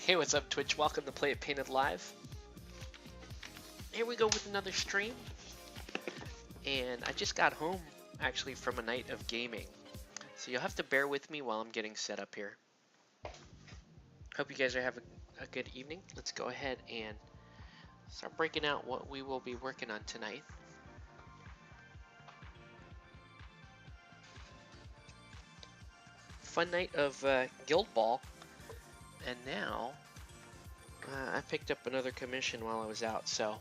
Hey, what's up, Twitch? Welcome to Play It Painted Live. Here we go with another stream. And I just got home, actually, from a night of gaming. So you'll have to bear with me while I'm getting set up here. Hope you guys are having a good evening. Let's go ahead and start breaking out what we will be working on tonight. Fun night of Guild Ball. And now, I picked up another commission while I was out, so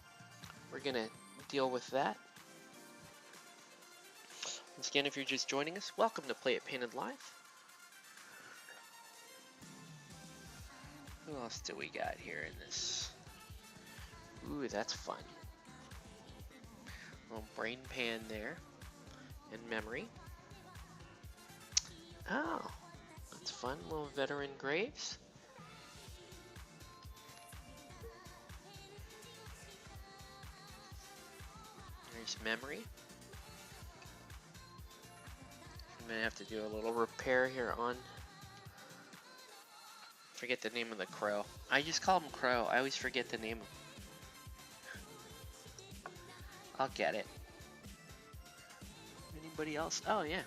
we're going to deal with that. Once again, if you're just joining us, welcome to Play It Painted Live. Who else do we got here in this? Ooh, that's fun. A little brain pan there, and memory. Oh, that's fun, little veteran graves. There's memory. I'm gonna have to do a little repair here on. Forget the name of the crow. I just call him Crow. I always forget the name. I'll get it. Anybody else? Oh yeah.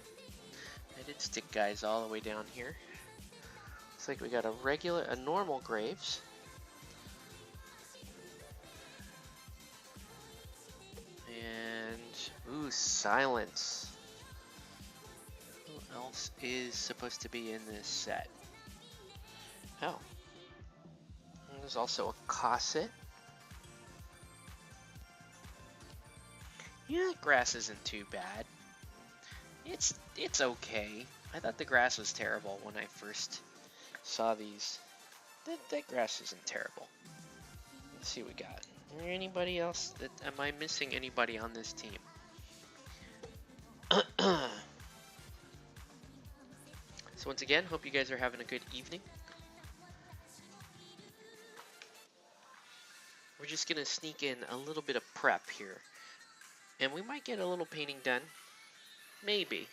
I did stick guys all the way down here. Looks like we got a normal graves. And ooh, silence. Who else is supposed to be in this set? Oh. And there's also a Cosset. Yeah, grass isn't too bad. It's okay. I thought the grass was terrible when I first saw these. That grass isn't terrible. Let's see what we got. Is there anybody else? Am I missing anybody on this team? So once again, hope you guys are having a good evening. We're just gonna sneak in a little bit of prep here. And we might get a little painting done. Maybe.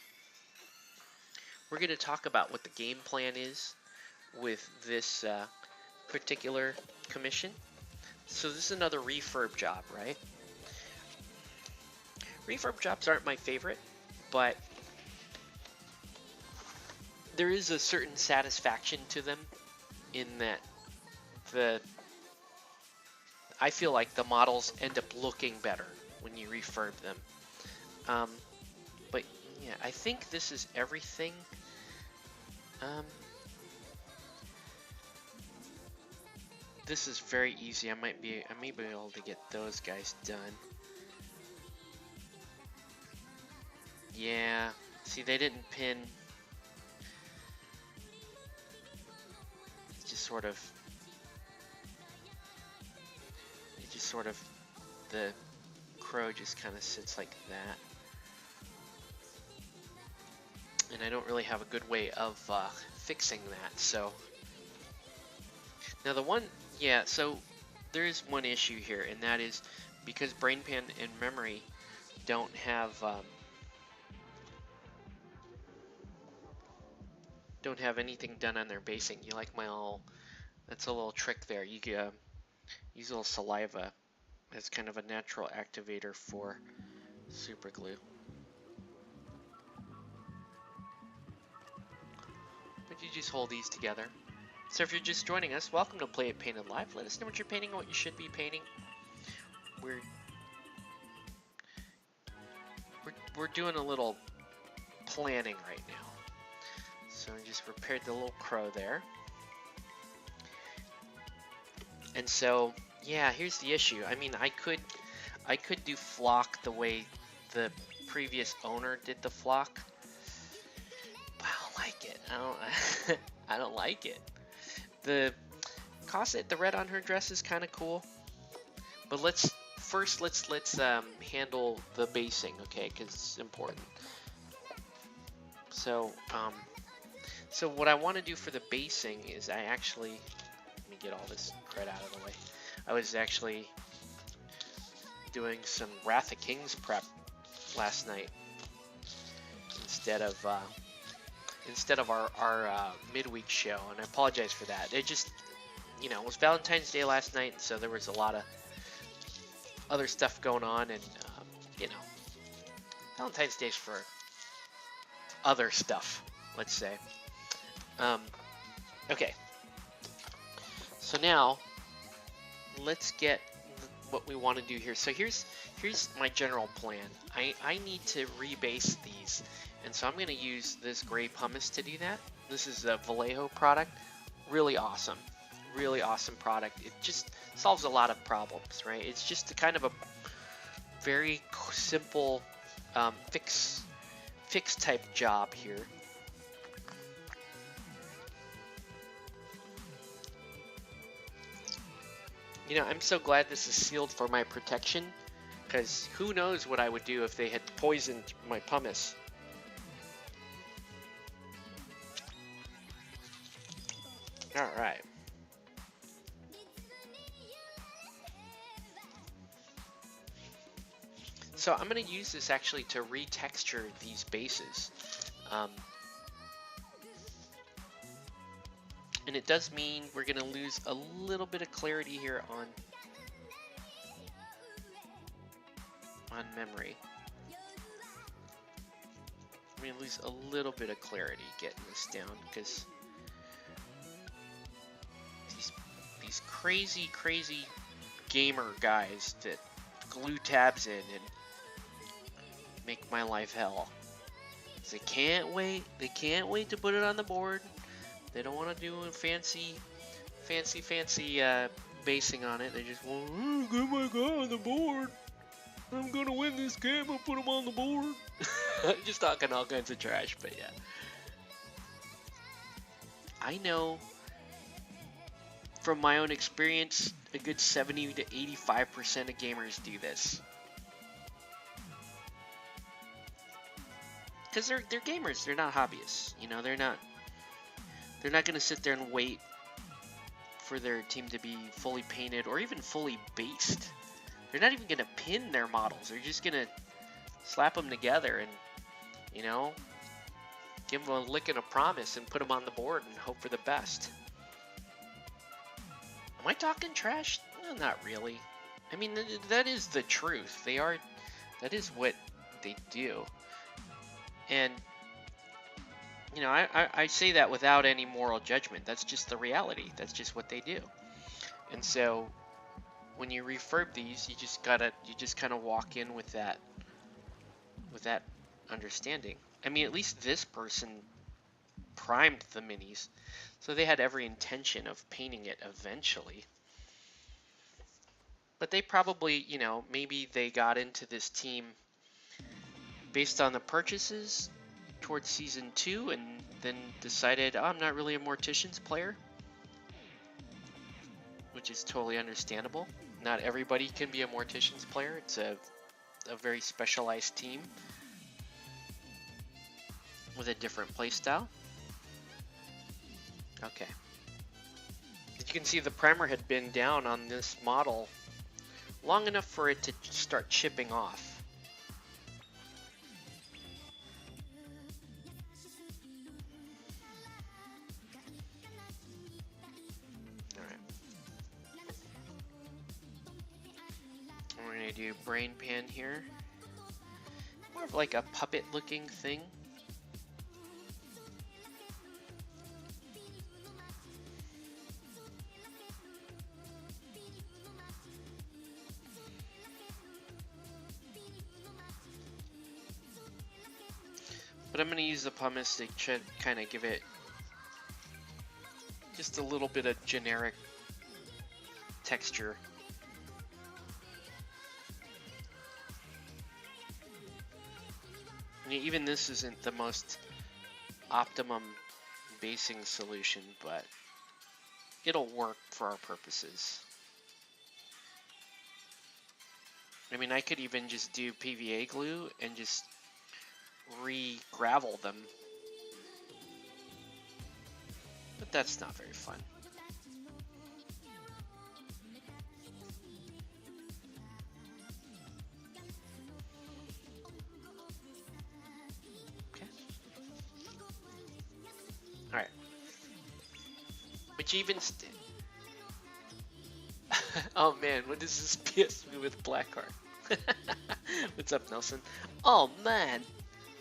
We're gonna talk about what the game plan is with this particular commission. So this is another refurb job, right? Refurb jobs aren't my favorite, but there is a certain satisfaction to them in that I feel like the models end up looking better when you refurb them. But yeah, I think this is everything. This is very easy. I may be able to get those guys done. Yeah, see, they didn't pin. It's just sort of the crow just kind of sits like that. And I don't really have a good way of fixing that, so. Now so there is one issue here, and that is because Brain Pan and Memory don't have anything done on their basing. You like my little, that's a little trick there. You use a little saliva as kind of a natural activator for super glue. But you just hold these together. So if you're just joining us, welcome to Play It Painted Live. Let us know what you're painting and what you should be painting. We're doing a little planning right now. So I just repaired the little crow there. And so, yeah, here's the issue. I mean, I could do flock the way the previous owner did the flock. But I don't like it. I don't like it. The Cosset, the red on her dress is kind of cool. But let's handle the basing, okay? Because it's important. So, so what I want to do for the basing is let me get all this crud out of the way. I was actually doing some Wrath of Kings prep last night instead of our midweek show, and I apologize for that. you know, it was Valentine's Day last night, so there was a lot of other stuff going on, and you know, Valentine's Day's for other stuff, let's say. Okay, so now let's get what we want to do here. So here's my general plan. I need to rebase these, and so I'm going to use this gray pumice to do that. This is a Vallejo product. Really awesome product. It just solves a lot of problems, right? It's just a kind of a very simple fix type job here. You know, I'm so glad this is sealed for my protection, because who knows what I would do if they had poisoned my pumice. All right. So I'm going to use this actually to retexture these bases. And it does mean we're going to lose a little bit of clarity here on memory. I'm going to lose a little bit of clarity getting this down, because these crazy gamer guys that glue tabs in and make my life hell. They can't wait to put it on the board. They don't want to do a fancy basing on it. They just want, oh, get my guy on the board. I'm gonna win this game. I'll put him on the board. Just talking all kinds of trash, but yeah. I know from my own experience, a good 70 to 85% of gamers do this. Because they're gamers, they're not hobbyists. You know, they're not going to sit there and wait for their team to be fully painted or even fully based. They're not even going to pin their models. They're just going to slap them together and, you know, give them a lick and a promise and put them on the board and hope for the best. Am I talking trash? No, not really. I mean, that is the truth. That is what they do. And, you know, I say that without any moral judgment. That's just the reality. That's just what they do. And so when you refurb these, you just kind of walk in with that understanding. I mean, at least this person primed the minis, so they had every intention of painting it eventually. But they probably, you know, maybe they got into this team based on the purchases towards season 2 and then decided, oh, I'm not really a Morticians player, which is totally understandable. Not everybody can be a Morticians player. It's a very specialized team with a different playstyle. Okay. As you can see, the primer had been down on this model long enough for it to start chipping off. We're going to do brain pan here. More of like a puppet looking thing. But I'm going to use the pumice to kind of give it just a little bit of generic texture. I mean, even this isn't the most optimum basing solution, but it'll work for our purposes. I mean, I could even just do PVA glue and just re-gravel them, but that's not very fun. Okay. All right. Which even Oh man, what is this PS with black card? What's up, Nelson? Oh man,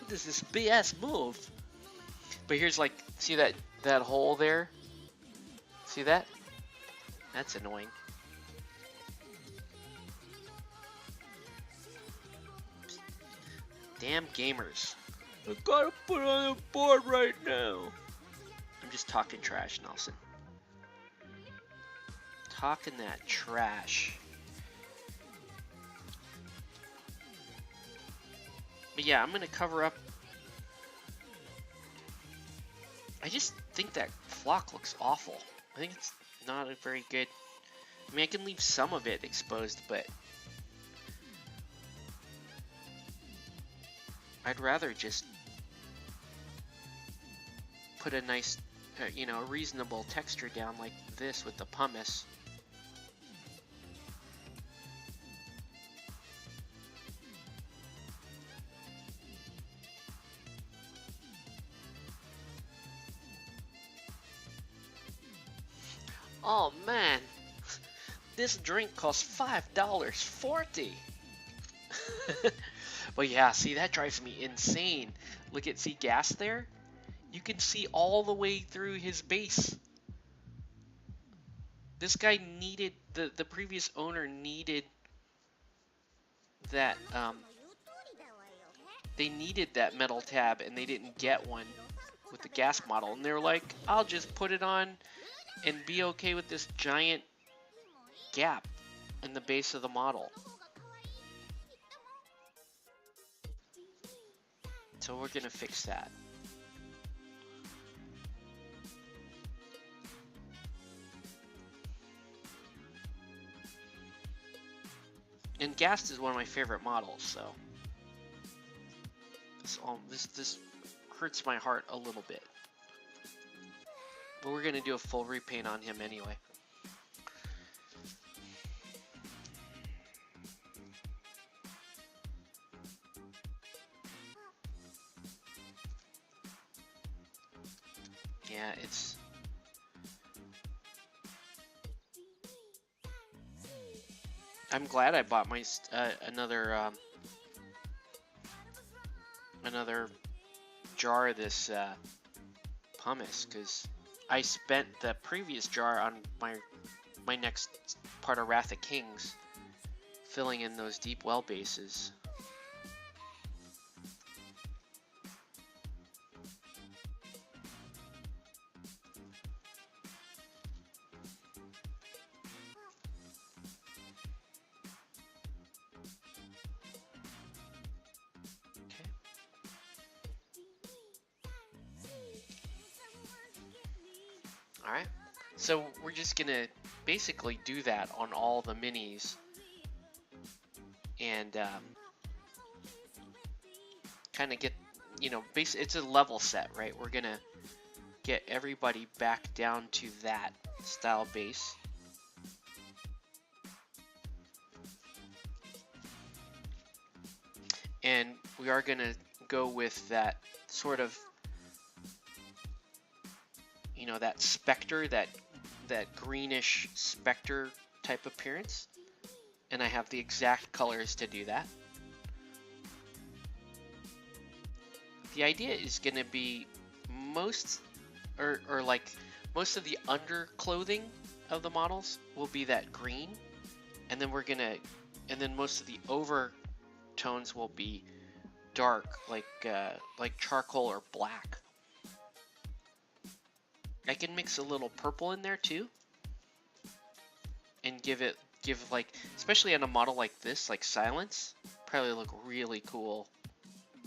what is this BS move? But here's like, see that hole there? See that? That's annoying. Damn gamers. I gotta put it on the board right now. I'm just talking trash, Nelson. Talking that trash. But yeah, I'm gonna cover up. I just think that flock looks awful. I think it's not a very good. I mean, I can leave some of it exposed, but I'd rather just put a nice, you know, reasonable texture down like this with the pumice. Oh man, this drink costs $5.40. But yeah, see, that drives me insane. Look at, see gas there? You can see all the way through his base. This guy needed, the previous owner needed that, they needed that metal tab and they didn't get one with the gas model. And they were like, I'll just put it on and be okay with this giant gap in the base of the model. So we're gonna fix that. And Gast is one of my favorite models, so this hurts my heart a little bit. But we're gonna do a full repaint on him anyway. Yeah, it's... I'm glad I bought my another jar of this pumice, because I spent the previous jar on my next part of Wrath of Kings, filling in those deep well bases. Alright, so we're just gonna basically do that on all the minis and kind of get, you know, it's a level set, right? We're gonna get everybody back down to that style base. And we are gonna go with that sort of, you know, that specter, that greenish specter type appearance, and I have the exact colors to do that. The idea is going to be most of the underclothing of the models will be that green, and then most of the overtones will be dark, like charcoal or black. I can mix a little purple in there too, and give like, especially on a model like this, like Silence, probably look really cool.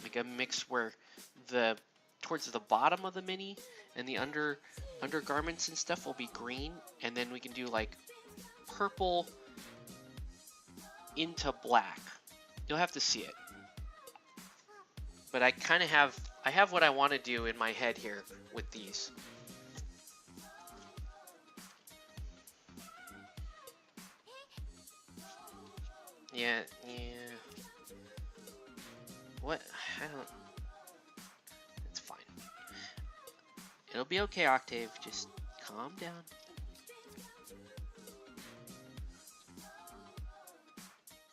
Like a mix where towards the bottom of the mini and the undergarments and stuff will be green, and then we can do like purple into black. You'll have to see it. But I kind of have what I want to do in my head here with these. Yeah. What? I don't... It's fine. It'll be okay, Octave. Just calm down.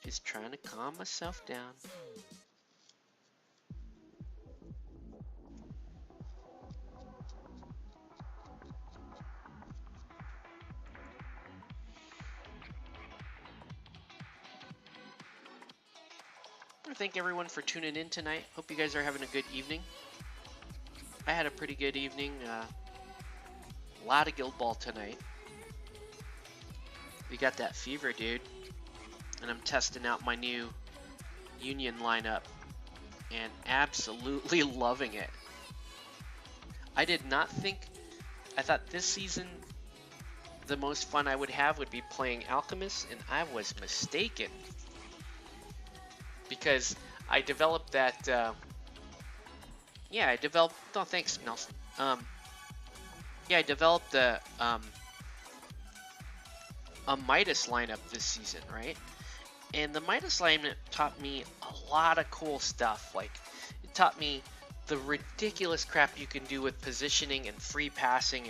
Just trying to calm myself down. I want to thank everyone for tuning in tonight. Hope you guys are having a good evening. I had a pretty good evening. A lot of Guild Ball tonight. We got that fever, dude. And I'm testing out my new Union lineup and absolutely loving it. I did not think, I thought this season the most fun I would have would be playing Alchemist, and I was mistaken. Because I developed that, yeah, I developed, oh thanks Nelson. Yeah, I developed a Midas lineup this season, right? And the Midas lineup taught me a lot of cool stuff. Like, it taught me the ridiculous crap you can do with positioning and free passing,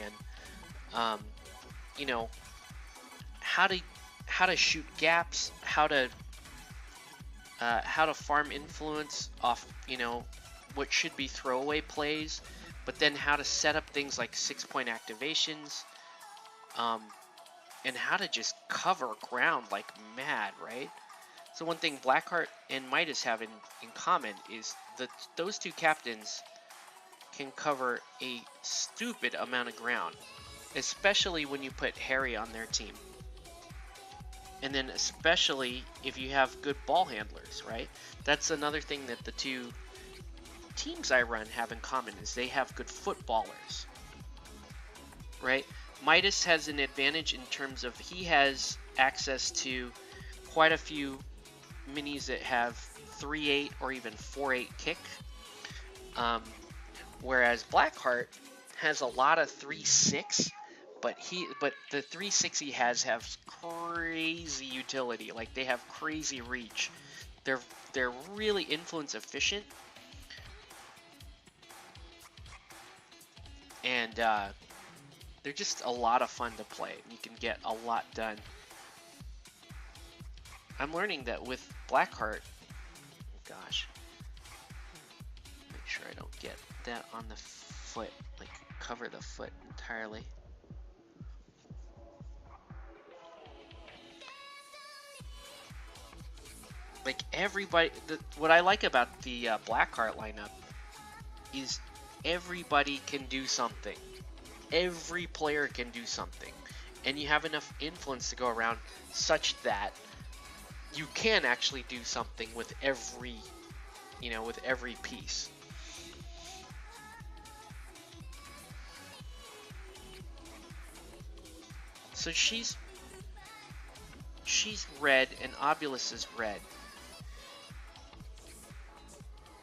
and you know, how to shoot gaps, how to farm influence off, you know, what should be throwaway plays, but then how to set up things like 6-point activations, and how to just cover ground like mad, right? So one thing Blackheart and Midas have in common is that those two captains can cover a stupid amount of ground, especially when you put Harry on their team. And then especially if you have good ball handlers, right? That's another thing that the two teams I run have in common, is they have good footballers, right? Midas has an advantage in terms of he has access to quite a few minis that have 3-8 or even 4-8 kick, whereas Blackheart has a lot of 3-6, but the 3-6 he has crazy utility. Like, they have crazy reach. They're really influence efficient, and they're just a lot of fun to play. You can get a lot done. I'm learning that with Blackheart, gosh, make sure I don't get that on the foot, like cover the foot entirely. Like, everybody, what I like about the Blackheart lineup is everybody can do something. Every player can do something, and you have enough influence to go around such that you can actually do something with every, you know, with every piece. So she's red and Obulus is red.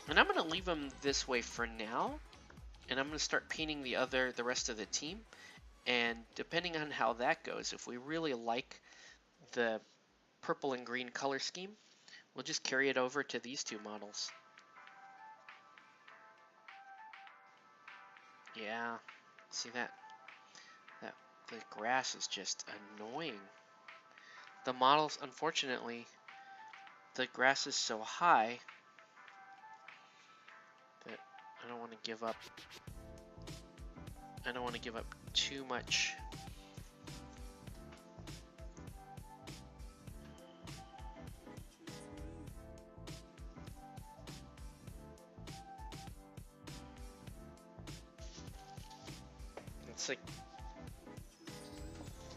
And I'm going to leave them this way for now. And I'm going to start painting the rest of the team. And depending on how that goes, if we really like the purple and green color scheme, we'll just carry it over to these two models. Yeah, see that the grass is just annoying. The models, unfortunately, the grass is so high that I don't want to give up. I don't want to give up too much. It's like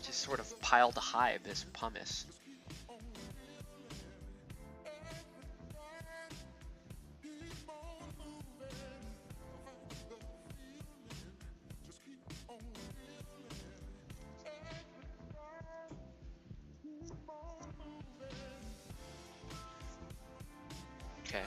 just sort of piled high, this pumice. Okay.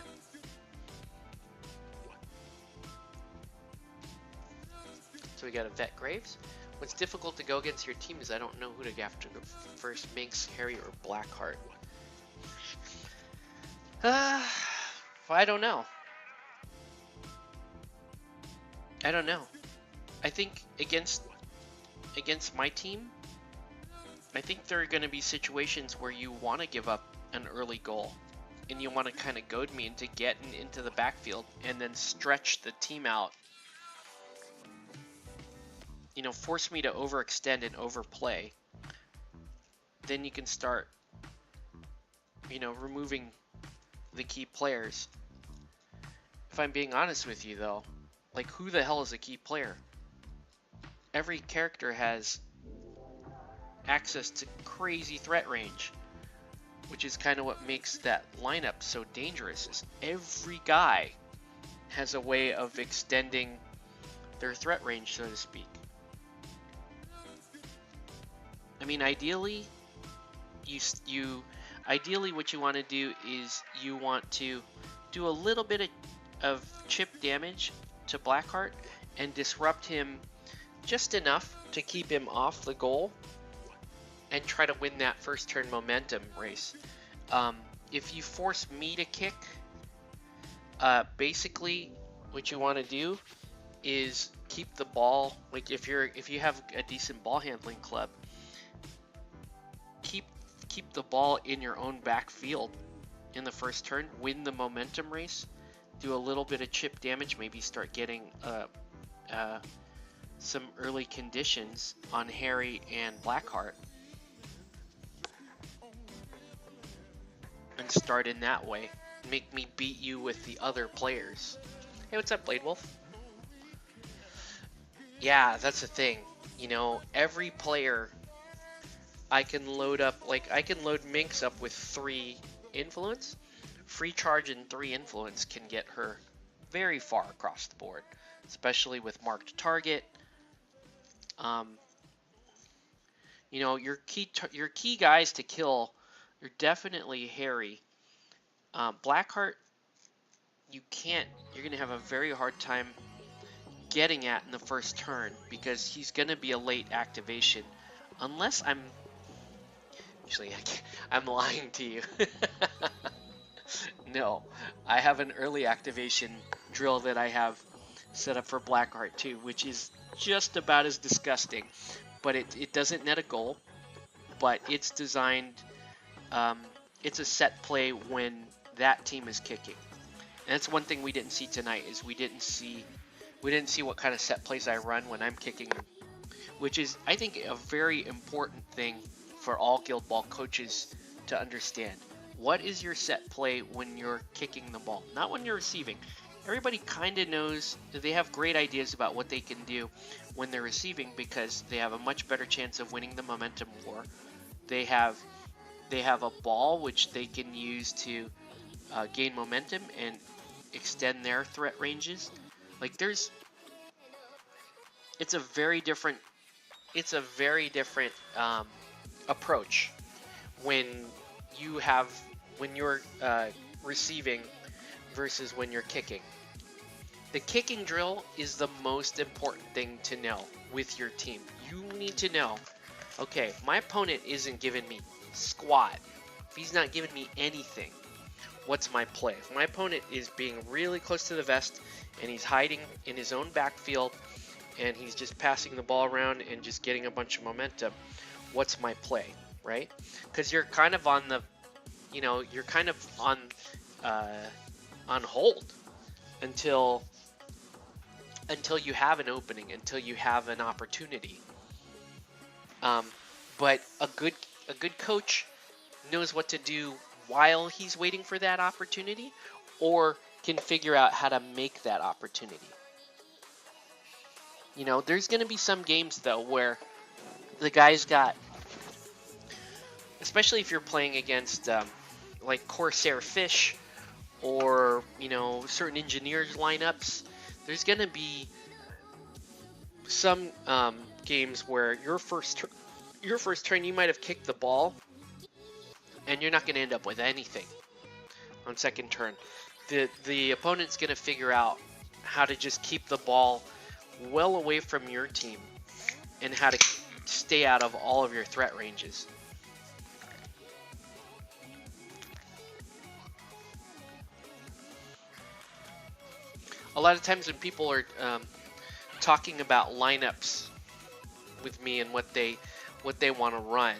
So we got a Vet Graves. What's difficult to go against your team is I don't know who to go after first, Minx, Harry, or Blackheart. I don't know. I don't know. I think against my team, I think there are going to be situations where you want to give up an early goal, and you want to kind of goad me into getting into the backfield and then stretch the team out, you know, force me to overextend and overplay, then you can start, you know, removing the key players. If I'm being honest with you though, like, who the hell is a key player? Every character has access to crazy threat range, which is kind of what makes that lineup so dangerous. Is every guy has a way of extending their threat range, so to speak. I mean, ideally, ideally what you want to do is you want to do a little bit of chip damage to Blackheart and disrupt him just enough to keep him off the goal and try to win that first turn momentum race. If you force me to kick, basically what you want to do is keep the ball, like if you have a decent ball handling club, keep the ball in your own backfield in the first turn, win the momentum race, do a little bit of chip damage, maybe start getting some early conditions on Harry and Blackheart, and start in that way. Make me beat you with the other players. Hey, what's up, Blade Wolf? Yeah, that's the thing. You know, every player I can load up, like I can load Minx up with 3 influence. Free charge and 3 influence can get her very far across the board, especially with marked target. You know, your key guys to kill are definitely Harry. Blackheart, you're going to have a very hard time getting at in the first turn because he's going to be a late activation, unless actually I'm lying to you. No, I have an early activation drill that I have set up for Blackheart too, which is just about as disgusting, but it doesn't net a goal, but it's designed, it's a set play when that team is kicking. And that's one thing we didn't see tonight, is we didn't see what kind of set plays I run when I'm kicking, which is, I think, a very important thing for all Guild Ball coaches to understand. What is your set play when you're kicking the ball? Not when you're receiving. Everybody kind of knows, they have great ideas about what they can do when they're receiving because they have a much better chance of winning the momentum war. They have a ball which they can use to gain momentum and extend their threat ranges. Like it's a very different approach when you're receiving versus when you're kicking. The kicking drill is the most important thing to know with your team. You need to know, okay, my opponent isn't giving me squat. If he's not giving me anything, what's my play? If my opponent is being really close to the vest and he's hiding in his own backfield and he's just passing the ball around and just getting a bunch of momentum, what's my play, right? Because you're kind of on the, you're kind of on hold until you have an opening, until you have an opportunity. But a good coach knows what to do while he's waiting for that opportunity, or can figure out how to make that opportunity. There's going to be some games though where the guy's got, especially if you're playing against like Corsair Fish or certain engineers lineups, there's going to be some games where your first turn you might have kicked the ball and you're not going to end up with anything on second turn. The opponent's going to figure out how to just keep the ball well away from your team and how to stay out of all of your threat ranges. A lot of times when people are talking about lineups with me and what they want to run,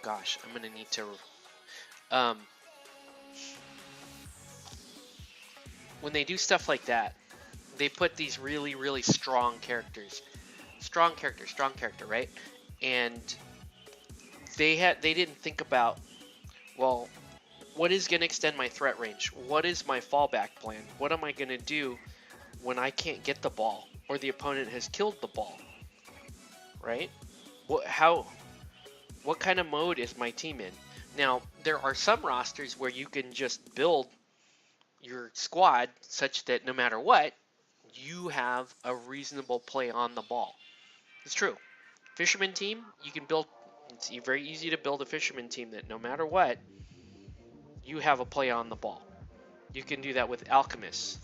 gosh, I'm gonna need to. When they do stuff like that, they put these really, really strong characters. Strong character, right? And they didn't think about, well, what is going to extend my threat range? What is my fallback plan? What am I going to do when I can't get the ball or the opponent has killed the ball? Right? What kind of mode is my team in? Now, there are some rosters where you can just build your squad such that no matter what, you have a reasonable play on the ball. It's true. Fisherman team, you can build, it's very easy to build a fisherman team that no matter what, you have a play on the ball. You can do that with alchemists.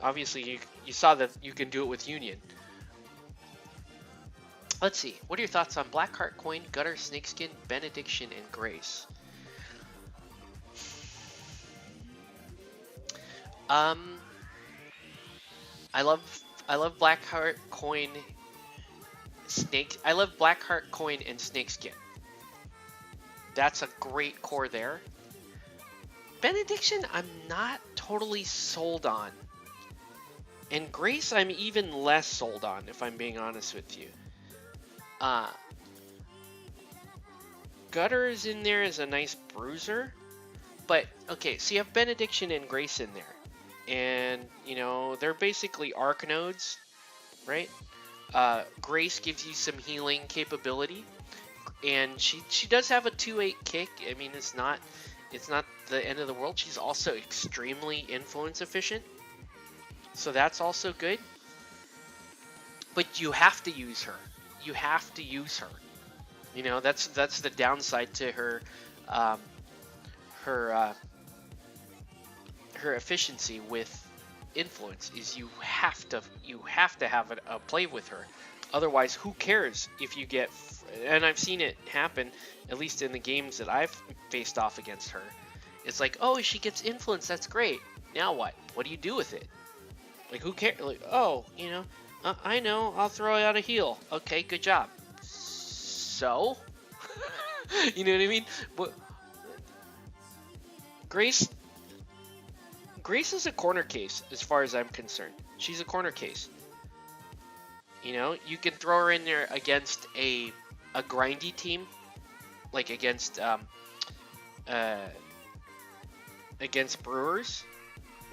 Obviously, you saw that you can do it with Union. Let's see. What are your thoughts on Blackheart, Coin, Gutter, Snakeskin, Benediction, and Grace? I love Blackheart, Coin, Snake. I love Blackheart, Coin, and Snakeskin. That's a great core there. Benediction, I'm not totally sold on. And Grace, I'm even less sold on, if I'm being honest with you. Gutter is in there as a nice bruiser. But, okay, so you have Benediction and Grace in there. And, you know, they're basically arc nodes, right? Grace gives you some healing capability. And she does have a 2-8 kick. I mean, it's not the end of the world. She's also extremely influence efficient. So that's also good. But you have to use her. You have to use her. You know, that's the downside to her her efficiency with influence is you have to have a play with her. Otherwise, who cares if you get, and I've seen it happen, at least in the games that I've faced off against her. It's like, oh, she gets influence, that's great. Now what? What do you do with it? Like, who cares? Like, oh, you know, I know, I'll throw out a heal. Okay, good job. So? You know what I mean? But Grace is a corner case as far as I'm concerned. She's a corner case. You know, you can throw her in there against a grindy team, like against Brewers.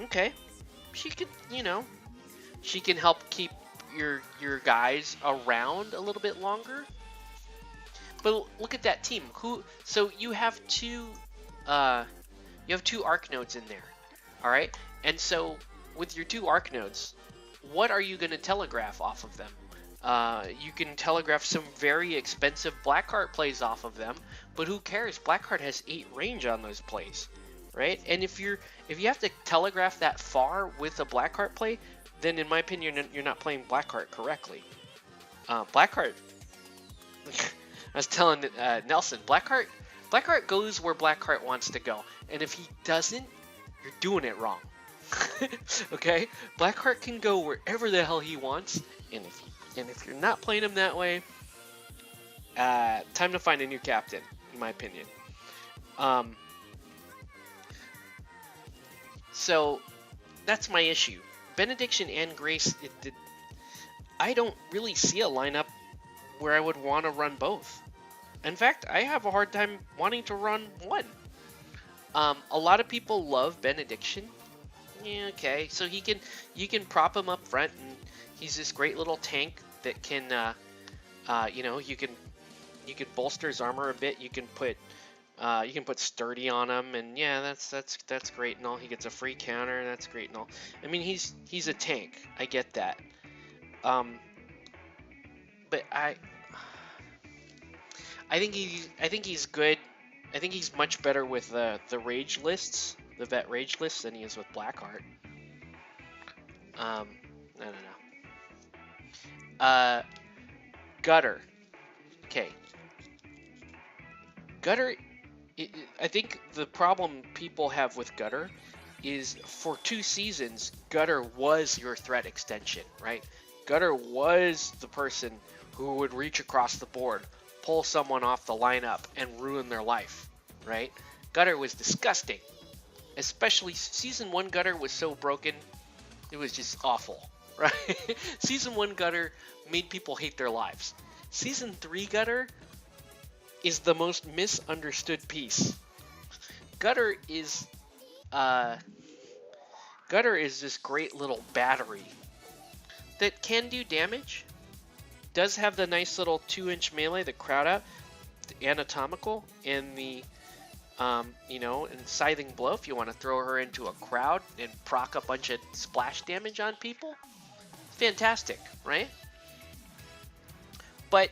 Okay, she could, you know, she can help keep your guys around a little bit longer. But look at that team. So you have two arc nodes in there. All right, and so with your two arc nodes, what are you going to telegraph off of them? You can telegraph some very expensive Blackheart plays off of them, but who cares? Blackheart has 8 range on those plays, right? And if you have to telegraph that far with a Blackheart play, then in my opinion, you're not playing Blackheart correctly. Blackheart, I was telling Nelson, Blackheart goes where Blackheart wants to go, and if he doesn't, you're doing it wrong. Okay, Blackheart can go wherever the hell he wants, and if you're not playing him that way, time to find a new captain, in my opinion. So that's my issue. Benediction and Grace, I don't really see a lineup where I would want to run both. In fact, I have a hard time wanting to run one. A lot of people love Benediction. Yeah, okay, so you can prop him up front, and he's this great little tank that can, you know, you can bolster his armor a bit. You can put sturdy on him, and yeah, that's great and all. He gets a free counter, that's great and all. I mean, he's a tank. I get that. But I think he's good. I think he's much better with the rage lists, the vet rage lists, than he is with Blackheart. I don't know. Gutter. Okay. Gutter, I think the problem people have with Gutter is for 2 seasons, Gutter was your threat extension, right? Gutter was the person who would reach across the board, pull someone off the lineup and ruin their life, right? Gutter was disgusting. Especially Season 1 Gutter was so broken, it was just awful, right? Season 1 Gutter made people hate their lives. Season 3 Gutter is the most misunderstood piece. Gutter is this great little battery that can do damage. Does have the nice little 2-inch melee, the crowd out, the anatomical, and the and scything blow if you want to throw her into a crowd and proc a bunch of splash damage on people. Fantastic, right? But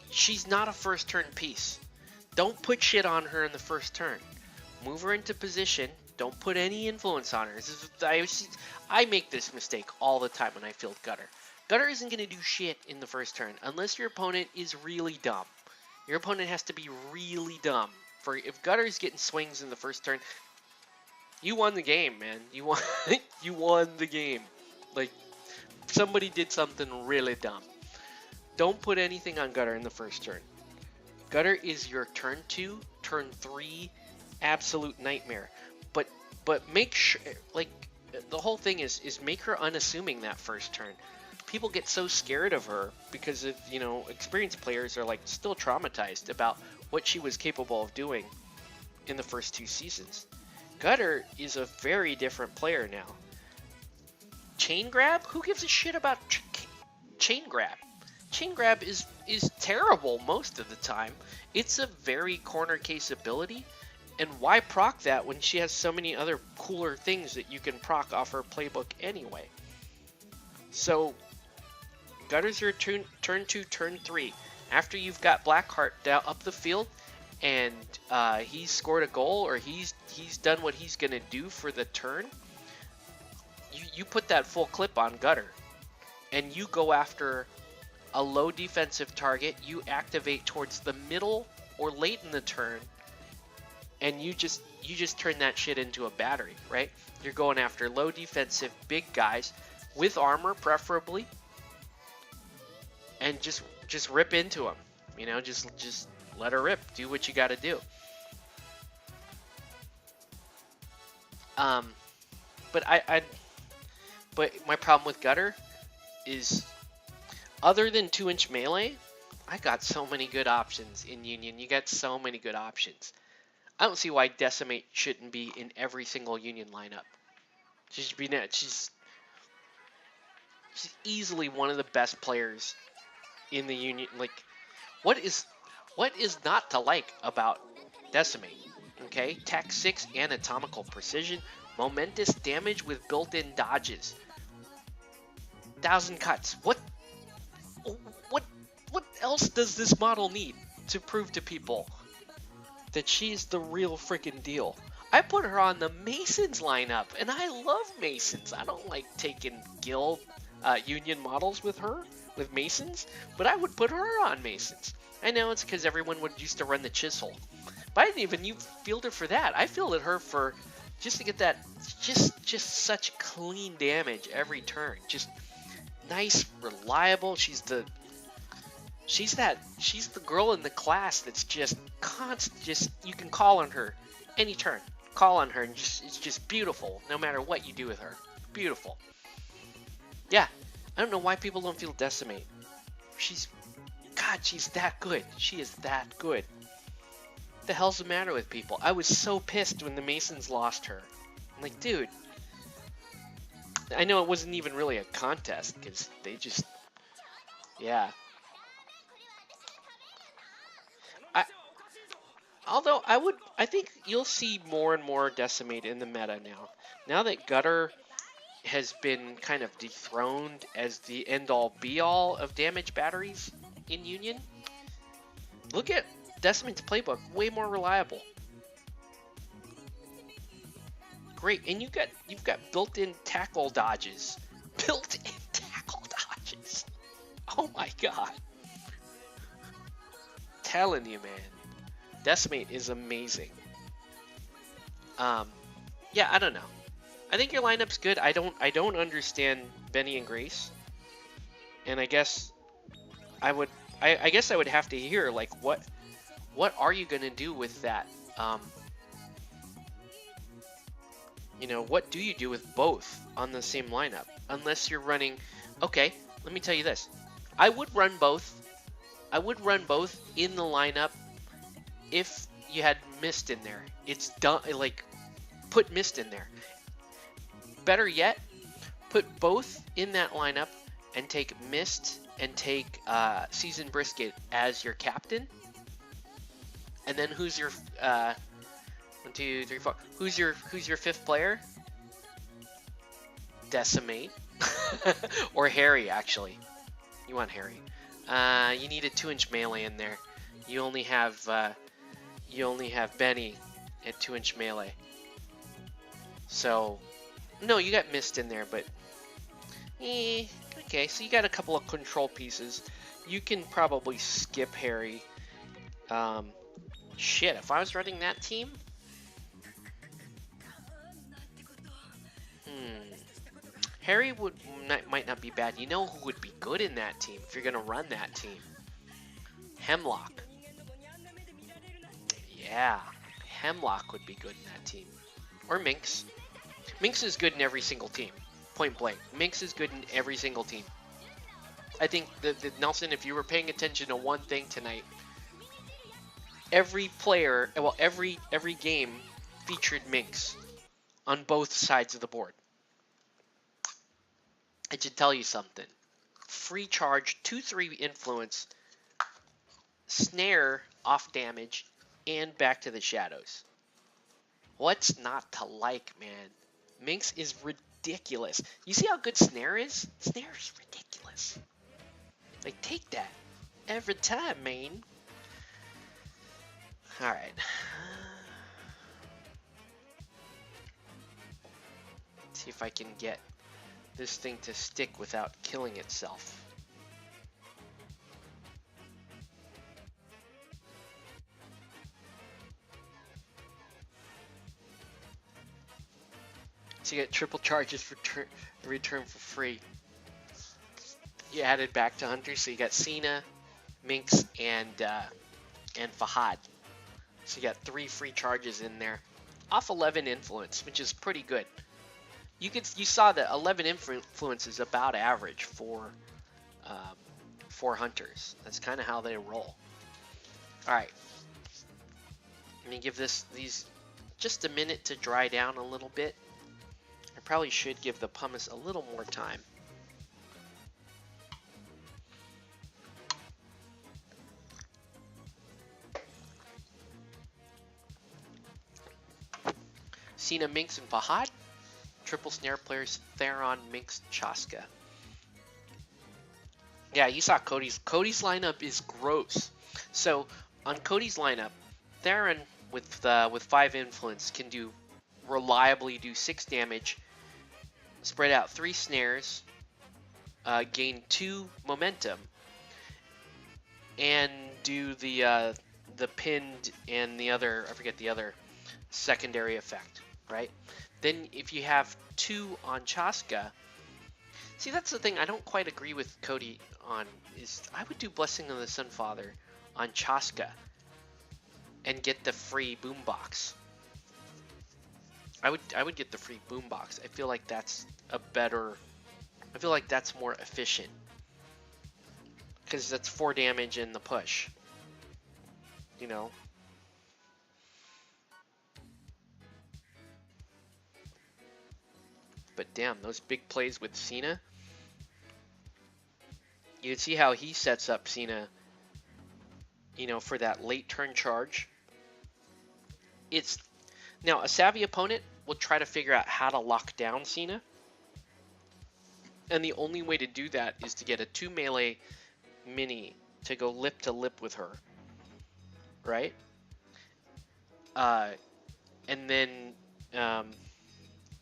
she's not a first turn piece. Don't put shit on her in the first turn. Move her into position. Don't put any influence on her. I make this mistake all the time when I field Gutter. Gutter isn't going to do shit in the first turn unless your opponent is really dumb. Your opponent has to be really dumb. If Gutter's getting swings in the first turn, you won the game, man. You won the game. Like, somebody did something really dumb. Don't put anything on Gutter in the first turn. Gutter is your turn 2, turn 3 absolute nightmare. But make sure, like, the whole thing is make her unassuming that first turn. People get so scared of her because of, experienced players are like still traumatized about what she was capable of doing in the first 2 seasons. Gutter is a very different player now. Chain grab? Who gives a shit about chain grab? Chain grab is terrible most of the time. It's a very corner case ability, and why proc that when she has so many other cooler things that you can proc off her playbook anyway? So Gutter's your turn 2, turn 3. After you've got Blackheart down up the field, and he's scored a goal, or he's done what he's gonna do for the turn, you put that full clip on Gutter, and you go after a low defensive target. You activate towards the middle or late in the turn, and you just turn that shit into a battery, right? You're going after low defensive big guys with armor, preferably. And just rip into them, just let her rip. Do what you got to do. But my problem with Gutter is, other than 2-inch melee, I got so many good options in Union. You got so many good options. I don't see why Decimate shouldn't be in every single Union lineup. She's easily one of the best players in the Union. Like, what is not to like about Decimate? Okay, Tech 6 anatomical precision, momentous damage with built-in dodges, 1,000 cuts. What else does this model need to prove to people that she's the real freaking deal? I put her on the Masons lineup, and I love Masons. I don't like taking guild Union models with Masons, but I would put her on Masons. I know it's because everyone used to run the Chisel, but I didn't even field her for that. I fielded her for just to get that just such clean damage every turn. Just nice, reliable. She's the girl in the class that's just constant. Just, you can call on her any turn. Call on her, and it's just beautiful. No matter what you do with her, beautiful. Yeah, I don't know why people don't feel Decimate. She's that good. She is that good. What the hell's the matter with people? I was so pissed when the Masons lost her. I'm like, dude. I know it wasn't even really a contest because they just, yeah. Although I think you'll see more and more Decimate in the meta now. Now that Gutter has been kind of dethroned as the end-all be-all of damage batteries in Union, look at Decimate's playbook, way more reliable. Great, and you've got built-in tackle dodges. Built-in tackle dodges. Oh my god. Telling you, man. Decimate is amazing. Yeah, I don't know. I think your lineup's good. I don't understand Benny and Grace. And I guess I would I guess I would have to hear, like, what are you going to do with that? You know, what do you do with both on the same lineup? Unless you're running, okay, let me tell you this. I would run both. I would run both in the lineup if you had Mist in there. It's done, like, put Mist in there. Better yet, put both in that lineup and take Mist and take Seasoned Brisket as your captain. And then who's your 1, 2, 3, 4? Who's your fifth player? Decimate or Harry, actually. You want Harry. You need a 2-inch melee in there. You only have Benny at 2-inch melee. So no, you got Mist in there, but okay. So you got a couple of control pieces. You can probably skip Harry. Shit, if I was running that team, Harry might not be bad. You know who would be good in that team if you're gonna run that team? Hemlock. Yeah, Hemlock would be good in that team. Or Minx. Minx is good in every single team. Point blank. Minx is good in every single team. I think that Nelson, if you were paying attention to one thing tonight, every player, well, every game featured Minx on both sides of the board. I should tell you something. Free charge, 2/3 influence, snare off damage, and back to the shadows. What's not to like, man? Minx is ridiculous. You see how good snare is? Snare is ridiculous. Like, take that every time, man. Alright. See if I can get this thing to stick without killing itself. So you get triple charges return for free. You added back to Hunter, so you got Cena, Minx, and Fahad. So you got 3 free charges in there, off 11 influence, which is pretty good. You saw that 11 influence is about average for hunters. That's kind of how they roll. All right, let me give these just a minute to dry down a little bit. I probably should give the pumice a little more time. Cena, Minx, and Fahad. Triple snare players Theron, Minx, Chaska. Yeah, you saw Cody's. Cody's lineup is gross. So on Cody's lineup, Theron with 5 influence can reliably do 6 damage, spread out 3 snares, gain 2 momentum, and do the pinned and the other, I forget the other secondary effect, right? Then if you have 2 on Chaska, see, that's the thing I don't quite agree with Cody on, is I would do Blessing of the Sunfather on Chaska and get the free boombox. I would get the free boombox. I feel like that's more efficient, because that's 4 damage in the push, you know. But damn, those big plays with Cena. You can see how he sets up Cena, you know, for that late turn charge. Now, a savvy opponent will try to figure out how to lock down Cena. And the only way to do that is to get a 2 melee mini to go lip to lip with her. Right? And then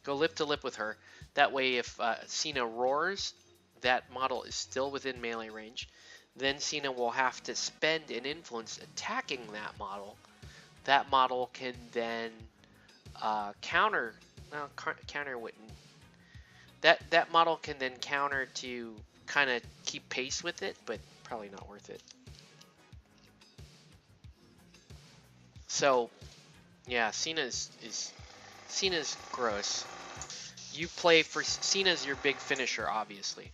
go lip to lip with her. That way, if Cena roars, that model is still within melee range. Then Cena will have to spend an influence attacking that model. That model can then counter. Well, counter wouldn't. That model can then counter to kind of keep pace with it, but probably not worth it. So, yeah, Cena's gross. You play for Cena's your big finisher, obviously.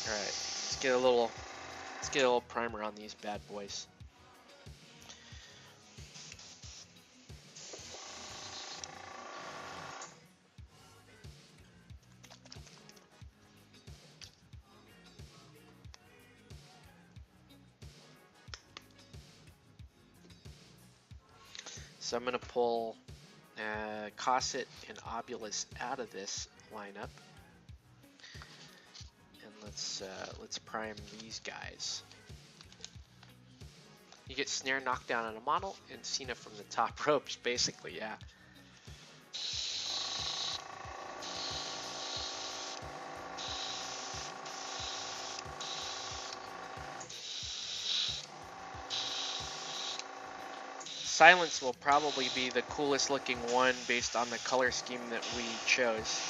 All right, let's get a little primer on these bad boys. So I'm gonna pull Cosset and Obulus out of this lineup, and let's prime these guys. You get snare knockdown on a model and Cena from the top ropes, basically, yeah. Silence will probably be the coolest looking one based on the color scheme that we chose.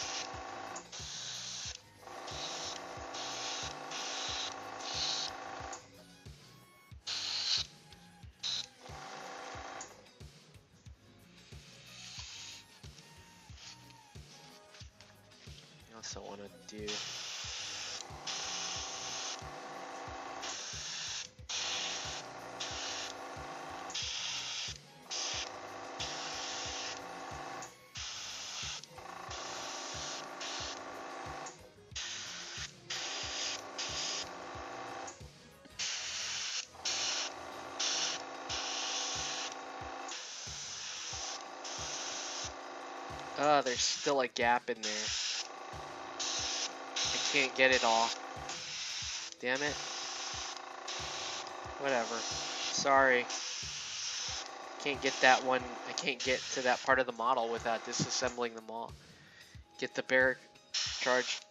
I also want to do there's still a gap in there. I can't get it all. Damn it. Whatever. Sorry. Can't get that one. I can't get to that part of the model without disassembling them all. Get the barrack charged.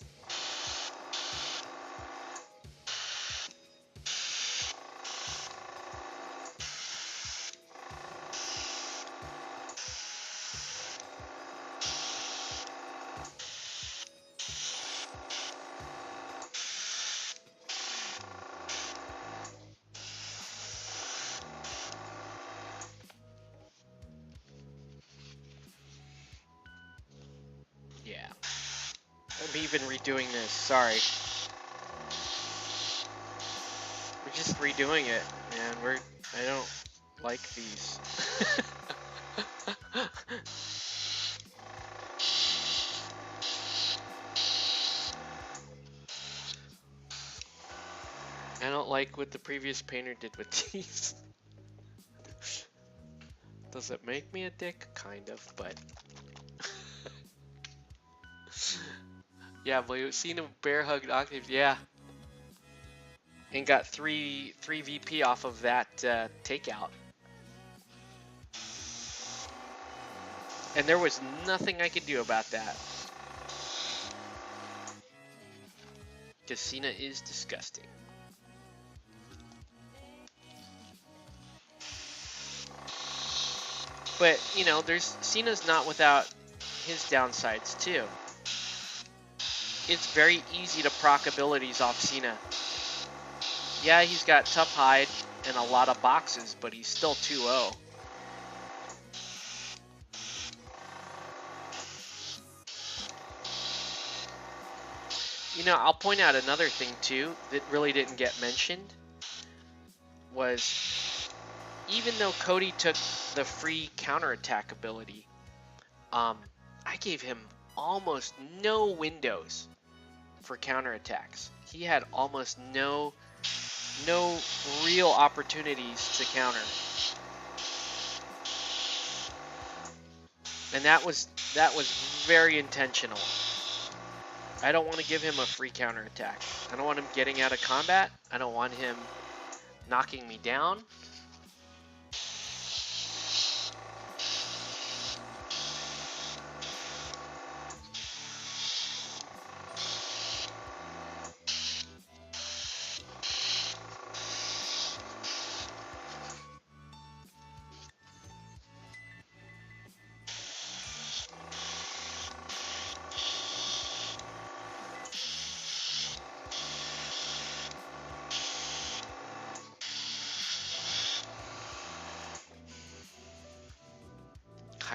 Yeah. I'm even redoing this. Sorry. We're just redoing it, man. I don't like these. I don't like what the previous painter did with these. Does it make me a dick? Kind of, but... Yeah, but you've seen a bear hugged octave, yeah. And got three VP off of that takeout. And there was nothing I could do about that. Because Cena is disgusting. But, you know, Cena's not without his downsides, too. It's very easy to proc abilities off Cena. Yeah, he's got tough hide and a lot of boxes, but he's still 2-0. You know, I'll point out another thing, too, that really didn't get mentioned. Was, even though Cody took the free counterattack ability, I gave him almost no windows for counterattacks. He had almost no real opportunities to counter. And that was very intentional. I don't want to give him a free counterattack. I don't want him getting out of combat. I don't want him knocking me down.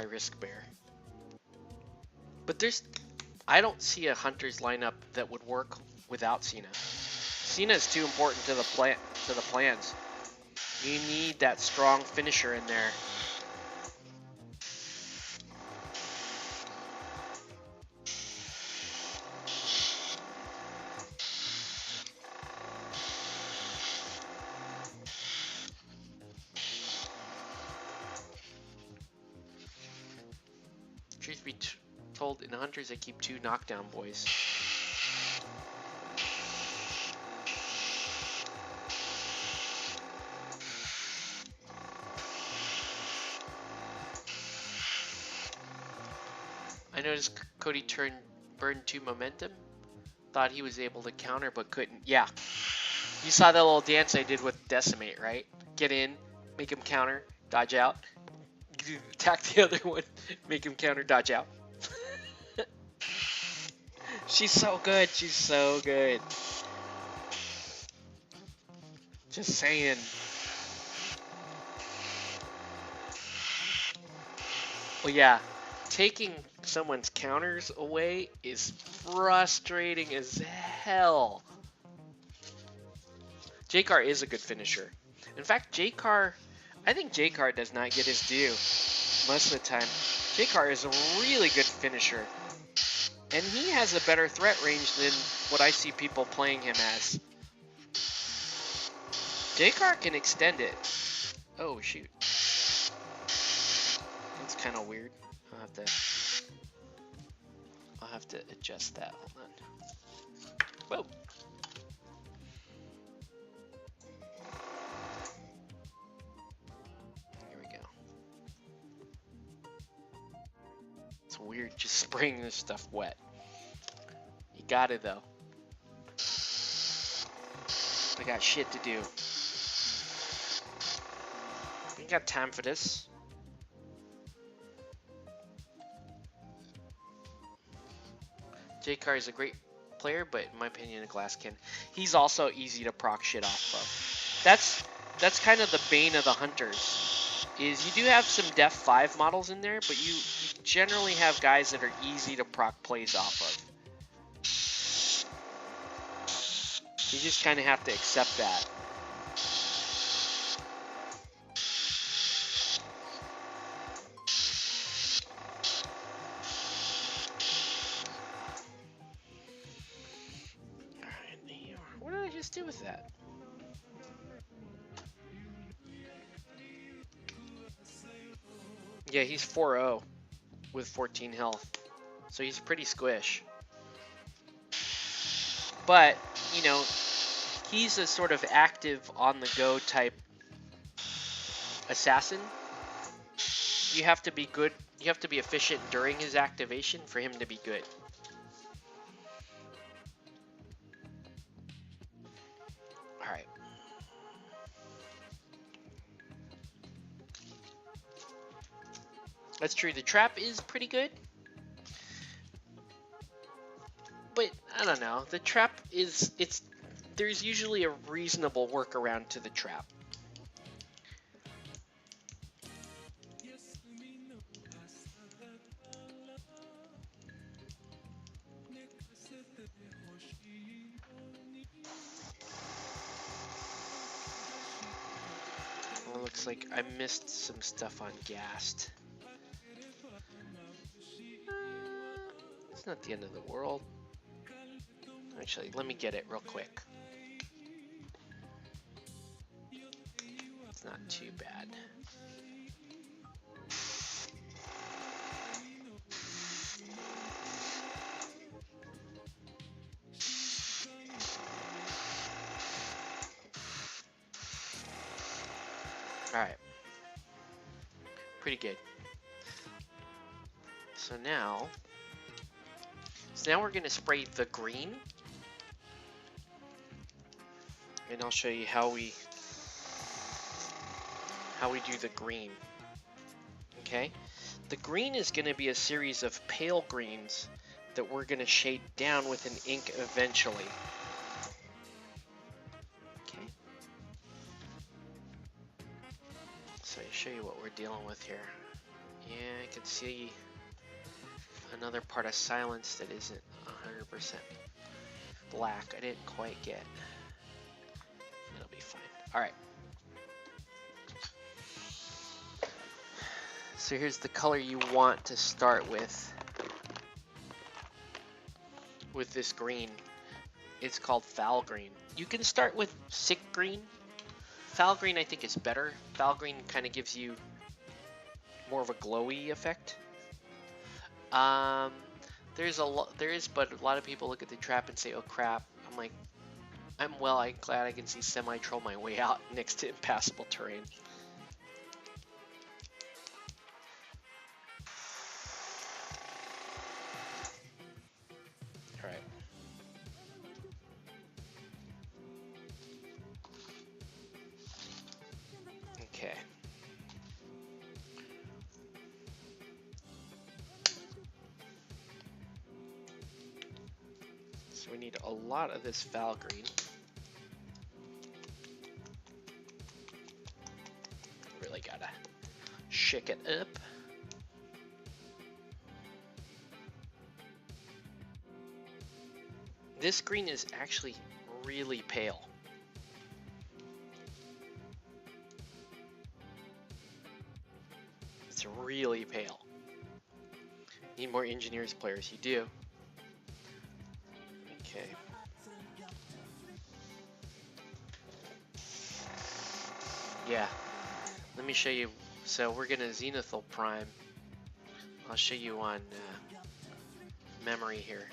high risk bear. But I don't see a Hunter's lineup that would work without Cena. Cena is too important to the plans. You need that strong finisher in there. Truth be told, in Hunters I keep 2 knockdown boys. I noticed Cody burned 2 momentum. Thought he was able to counter but couldn't. Yeah. You saw that little dance I did with Decimate, right? Get in, make him counter, dodge out. Attack the other one, make him counter, dodge out. She's so good. She's so good. Just saying. Well, yeah. Taking someone's counters away is frustrating as hell. Jcard is a good finisher. In fact, I think Jcard does not get his due most of the time. Jcard is a really good finisher. And he has a better threat range than what I see people playing him as. Jcard can extend it. Oh, shoot. That's kind of weird. I'll have to adjust that. Hold on. Whoa. Here we go. It's weird just spraying this stuff wet. You got it though. I got shit to do. We got time for this. Jcard is a great player, but in my opinion, a glass can. He's also easy to proc shit off of. That's kind of the bane of the Hunters. Is you do have some Def 5 models in there, but you generally have guys that are easy to proc plays off of. You just kind of have to accept that. Do with that. Yeah, he's 4-0 with 14 health, so he's pretty squish. But, you know, he's a sort of active on-the-go type assassin. You have to be good, you have to be efficient during his activation for him to be good. Alright. That's true, the trap is pretty good. But, I don't know, the trap is, there's usually a reasonable workaround to the trap. Well, it looks like I missed some stuff on Gassed. It's not the end of the world. Actually, let me get it real quick. It's not too bad. Alright. Pretty good. So now we're going to spray the green. And I'll show you how we do the green. Okay? The green is going to be a series of pale greens that we're going to shade down with an ink eventually. Okay? So I'll show you what we're dealing with here. Yeah, I can see another part of silence that isn't 100% black. I didn't quite get. It'll be fine. All right. So here's the color you want to start with this green. It's called foul green. You can start with sick green. Foul green I think is better. Foul green kind of gives you more of a glowy effect. There is, but a lot of people look at the trap and say, "Oh crap!" I'm like, I'm glad I can see semi-troll my way out next to impassable terrain. All right. Okay. So we need a lot of this foul green. Really gotta shake it up. This green is actually really pale. It's really pale. Need more engineers players. You do. Okay. Yeah. Let me show you. So we're gonna Zenithal Prime. I'll show you on memory here.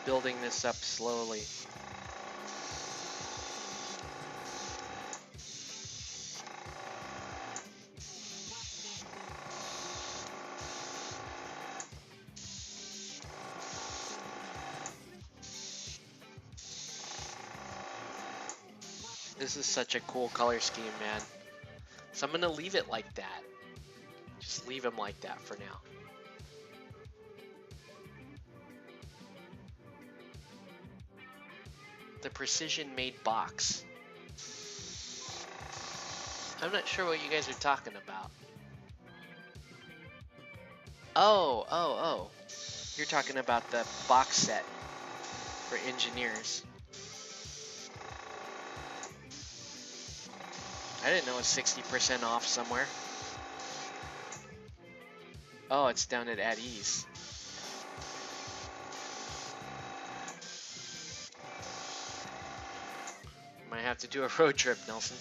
Building this up slowly. This is such a cool color scheme, man. So I'm gonna leave it like that. Just leave them like that for now. The precision made box. I'm not sure what you guys are talking about. Oh. You're talking about the box set for engineers. I didn't know it was 60% off somewhere. Oh, it's down at ease. Might have to do a road trip, Nelson.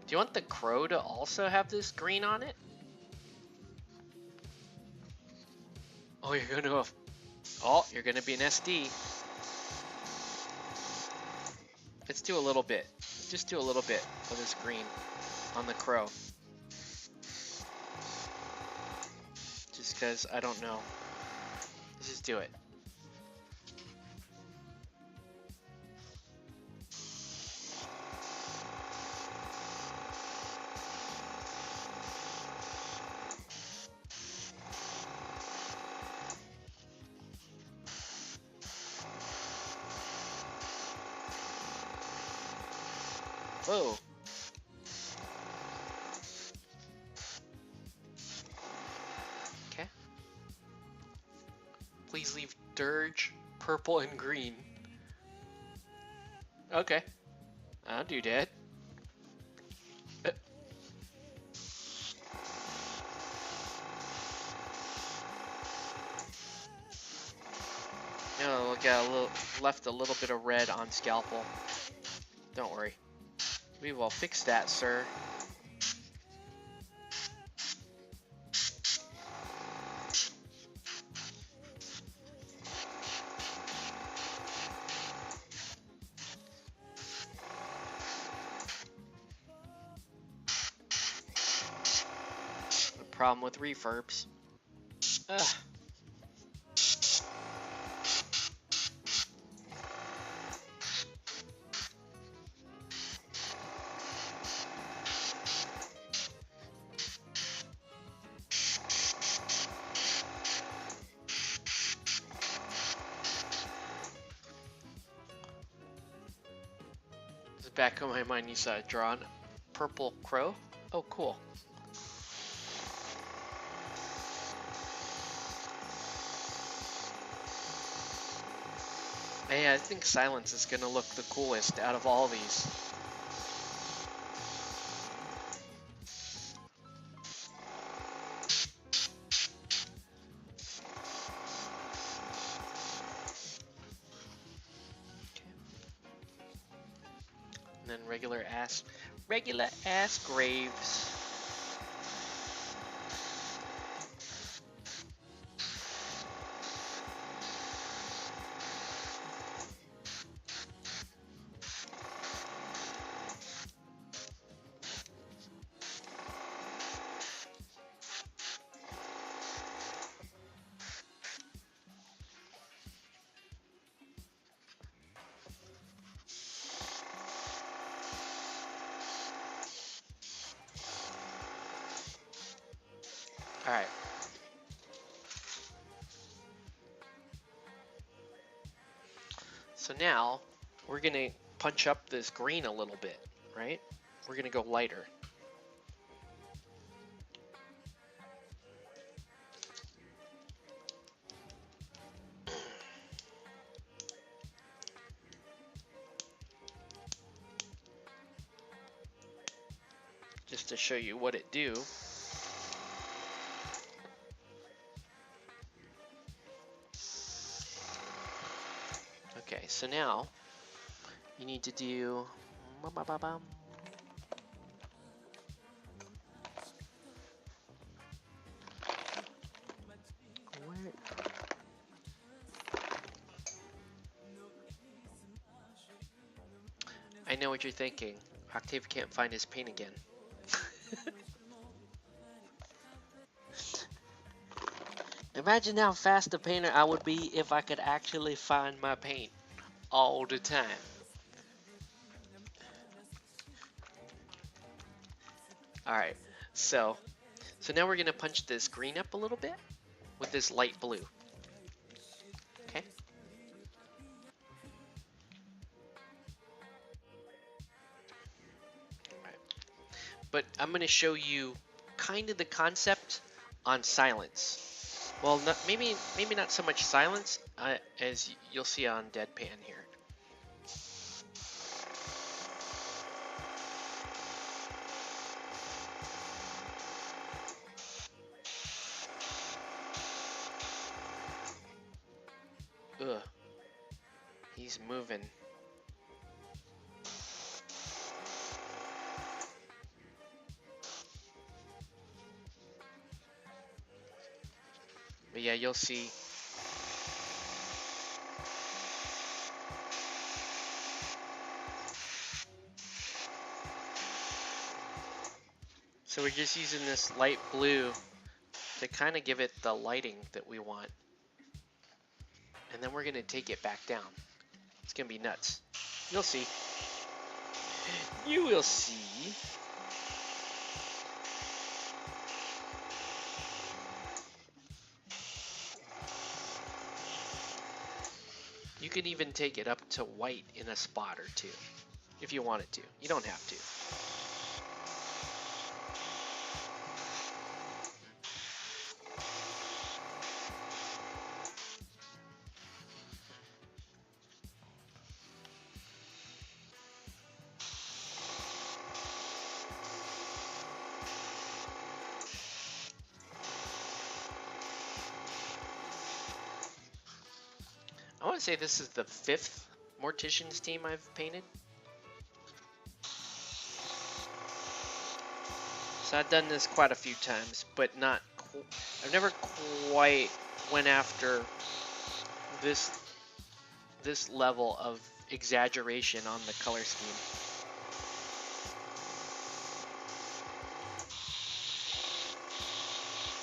Do you want the crow to also have this green on it? Oh, you're gonna be an SD. Let's do a little bit. Just do a little bit of this green on the crow. Just because I don't know. Let's just do it. Whoa. Okay. Please leave dirge, purple, and green. Okay. I'll do that. No, we got left a little bit of red on scalpel. Don't worry. We will fix that, sir. problem with refurbs. Ugh. Back on my mind, you saw a drawn purple crow. Oh, cool. Hey, I think silence is gonna look the coolest out of all these. And then regular ass graves. All right. So now we're gonna punch up this green a little bit, right? We're gonna go lighter. Just to show you what it do. Okay, so now you need to do I know what you're thinking. Octave can't find his paint again. Imagine how fast a painter I would be if I could actually find my paint all the time. Alright, so now we're gonna punch this green up a little bit with this light blue. Okay. Alright. But I'm gonna show you kind of the concept on silence. Well, maybe not so much silence as you'll see on Deadpan here. Ugh, he's moving. But yeah, you'll see. So we're just using this light blue to kind of give it the lighting that we want. And then we're going to take it back down. It's going to be nuts. You'll see. You will see. You can even take it up to white in a spot or two, if you wanted to. You don't have to. I want to say this is the 5th Morticians team I've painted. So I've done this quite a few times, but I've never quite went after this level of exaggeration on the color scheme.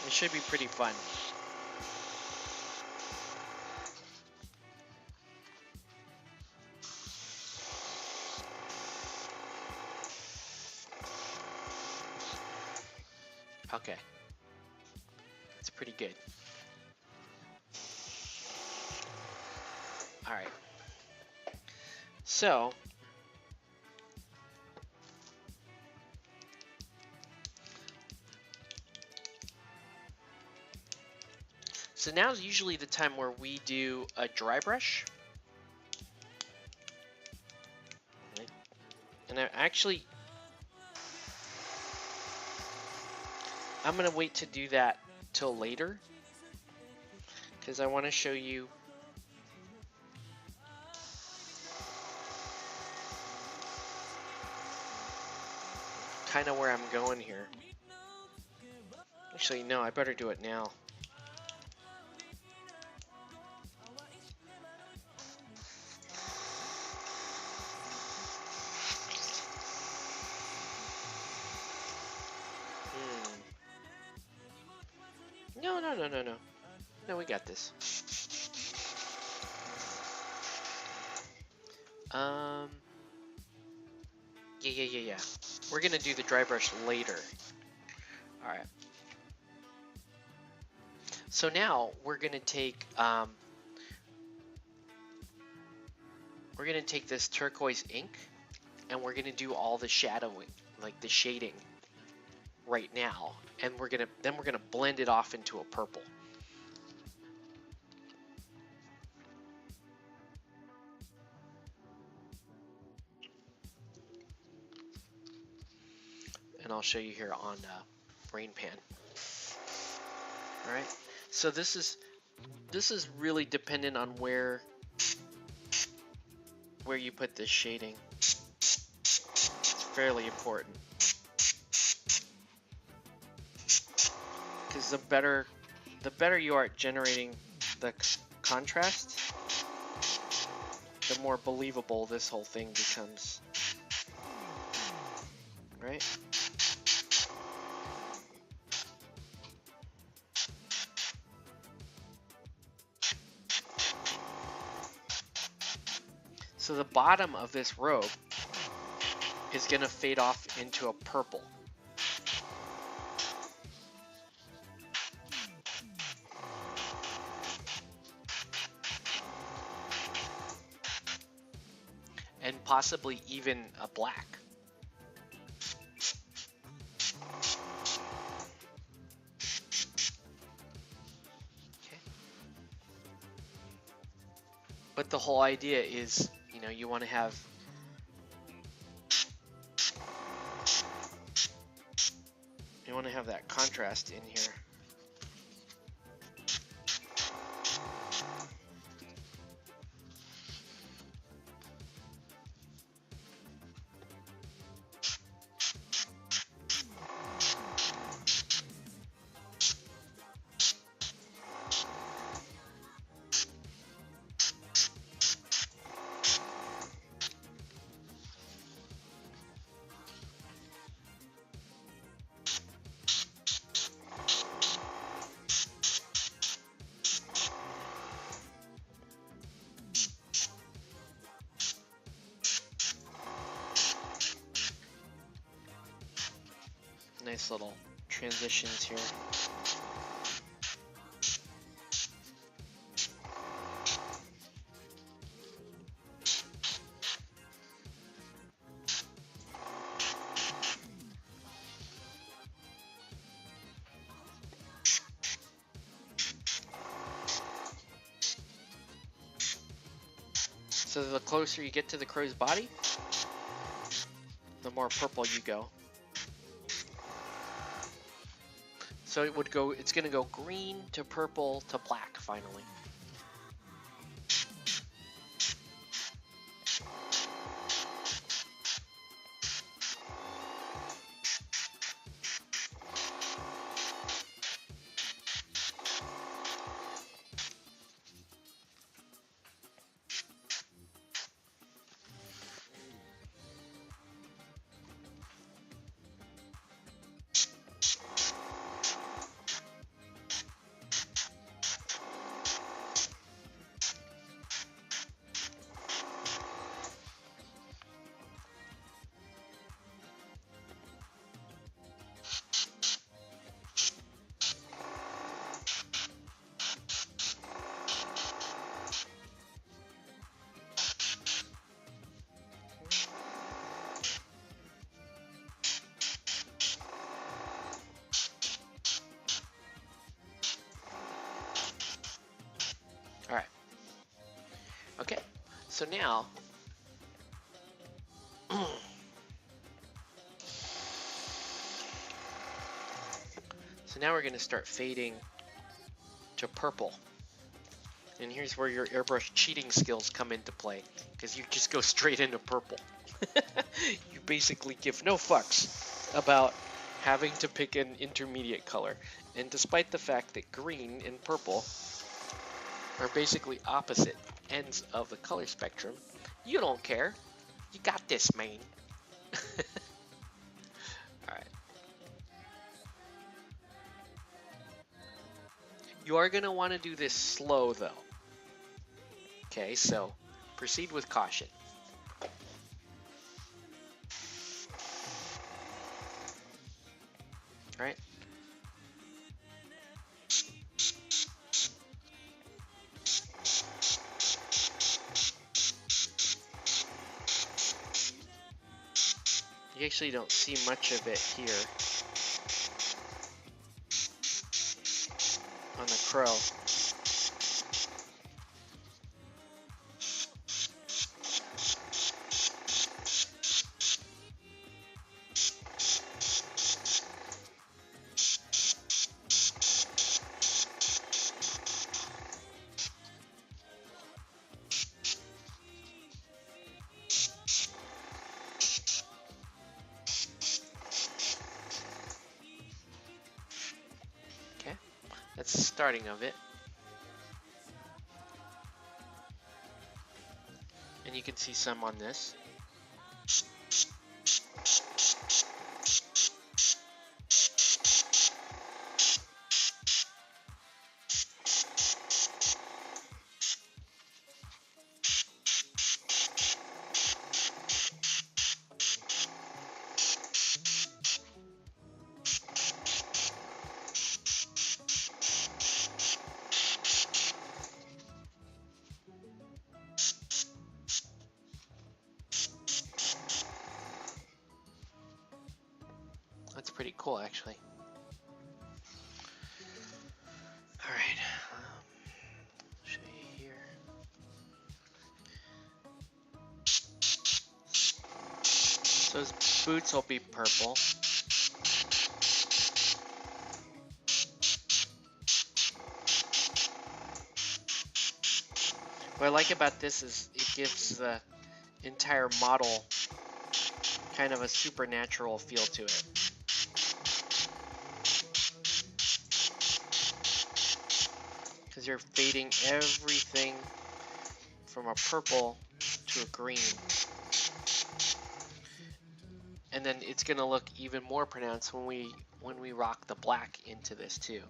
It should be pretty fun. Okay. That's pretty good. Alright. So now's usually the time where we do a dry brush. And I'm going to wait to do that till later, because I want to show you kind of where I'm going here. Actually, no, I better do it now. No. No, we got this. Yeah. We're gonna do the dry brush later. Alright. So now we're gonna take this turquoise ink and we're gonna do all the shadowing, like the shading right now, and we're gonna blend it off into a purple. And I'll show you here on Rain Pan. All right, so this is really dependent on where you put this shading. It's fairly important, because the better you are at generating the contrast, the more believable this whole thing becomes. Right? So the bottom of this robe is going to fade off into a purple. And possibly even a black. Okay. But the whole idea is, you know, you want to have that contrast in here. Nice little transitions here. So the closer you get to the crow's body, the more purple you go. So it's going to go green to purple to black finally. Okay, so now we're going to start fading to purple. And here's where your airbrush cheating skills come into play, because you just go straight into purple. You basically give no fucks about having to pick an intermediate color. And despite the fact that green and purple are basically opposite ends of the color spectrum, you don't care. You got this, man. Alright. You are going to want to do this slow, though. Okay, so proceed with caution. Alright. You actually don't see much of it here on the crow. That's the starting of it. And you can see some on this. That's pretty cool, actually. Alright, show you here. So his boots will be purple. What I like about this is it gives the entire model kind of a supernatural feel to it. Because you're fading everything from a purple to a green. And then it's going to look even more pronounced when we rock the black into this too.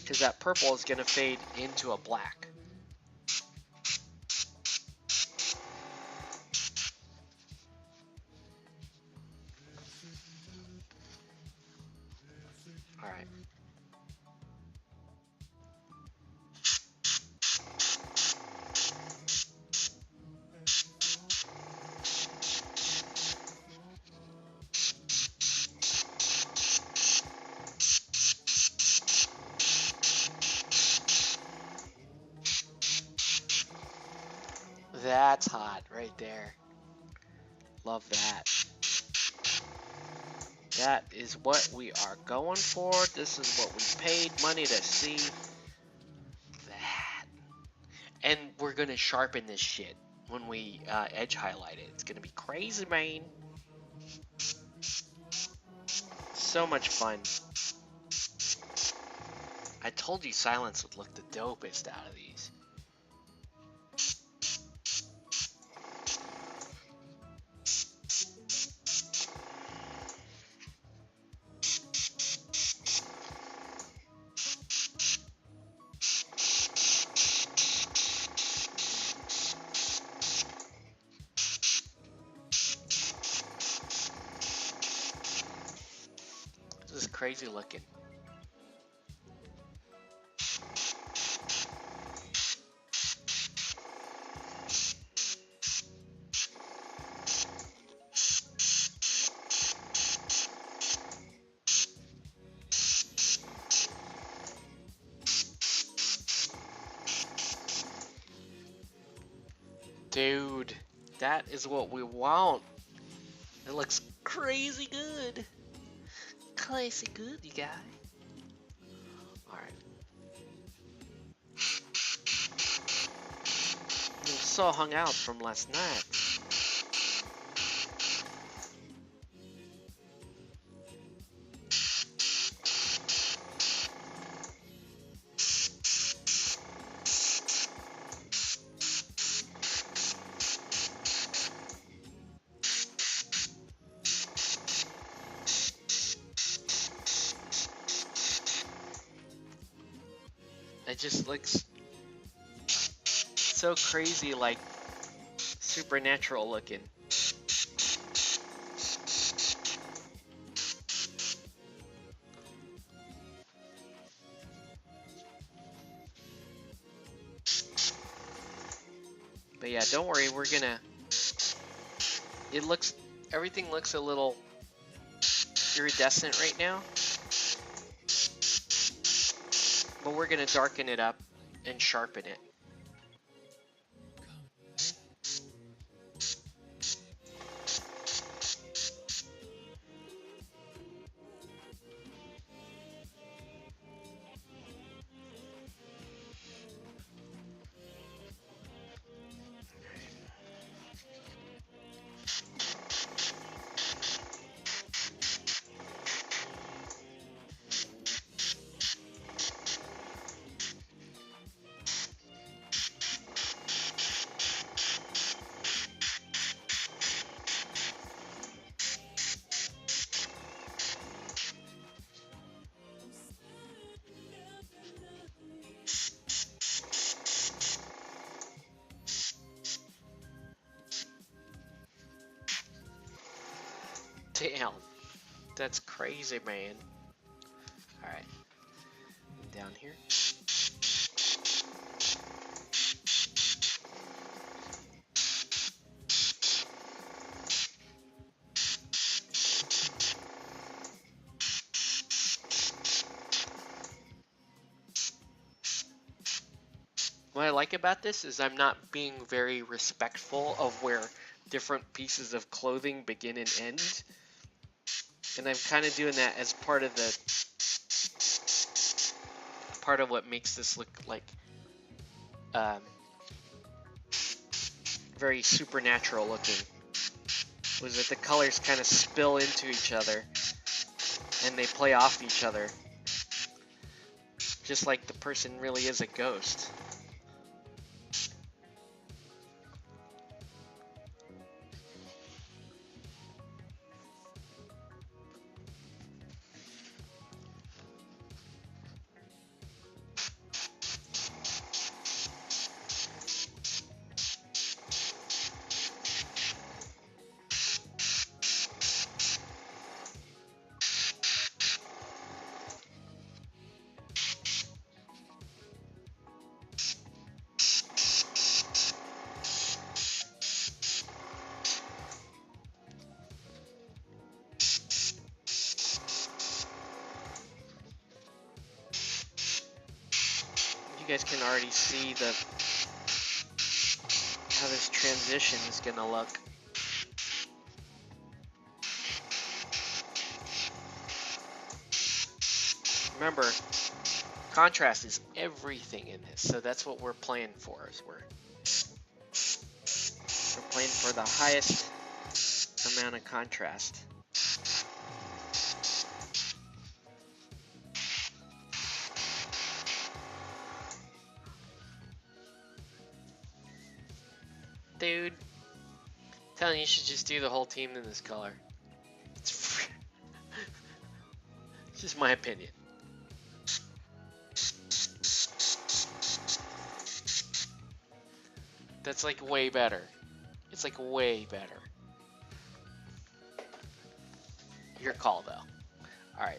Because that purple is going to fade into a black. Alright. That's hot right there. Love that. That is what we are going for. This is what we paid money to see. That. And we're going to sharpen this shit when we edge highlight it. It's going to be crazy, man. So much fun. I told you silence would look the dopest out of these. This is crazy looking. Dude, that is what we want. It looks crazy good. Crazy good, you guys. Alright. I'm so hung out from last night. It just looks so crazy, like supernatural looking. But yeah, don't worry, we're gonna... Everything looks a little iridescent right now. But we're gonna darken it up and sharpen it. Damn, that's crazy, man. Alright, down here. What I like about this is I'm not being very respectful of where different pieces of clothing begin and end. And I'm kind of doing that as part of what makes this look like very supernatural looking. Was that the colors kind of spill into each other and they play off each other, just like the person really is a ghost. You guys can already see how this transition is gonna look. Remember, contrast is everything in this, so that's what we're playing for. Is we're playing for the highest amount of contrast. Dude, I'm telling you, you should just do the whole team in this color. It's just my opinion. That's like way better. It's like way better. Your call though. Alright.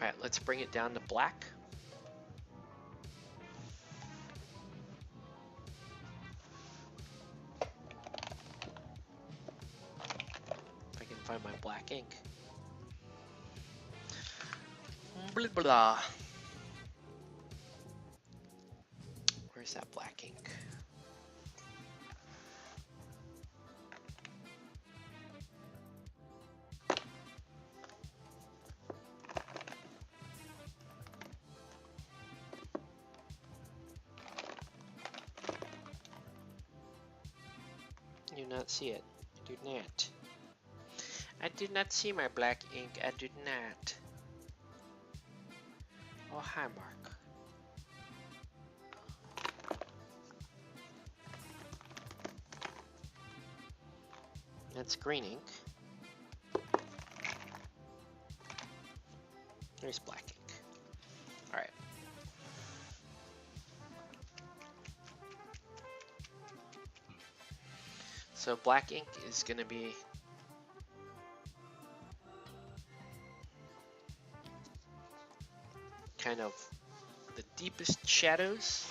Alright, let's bring it down to black. If I can find my black ink. Blah, blah. Where's that black ink? I do not see it. I do not. I did not see my black ink. I did not. Oh, hi, Mark. That's green ink. There's black ink. Alright. So black ink is going to be kind of the deepest shadows.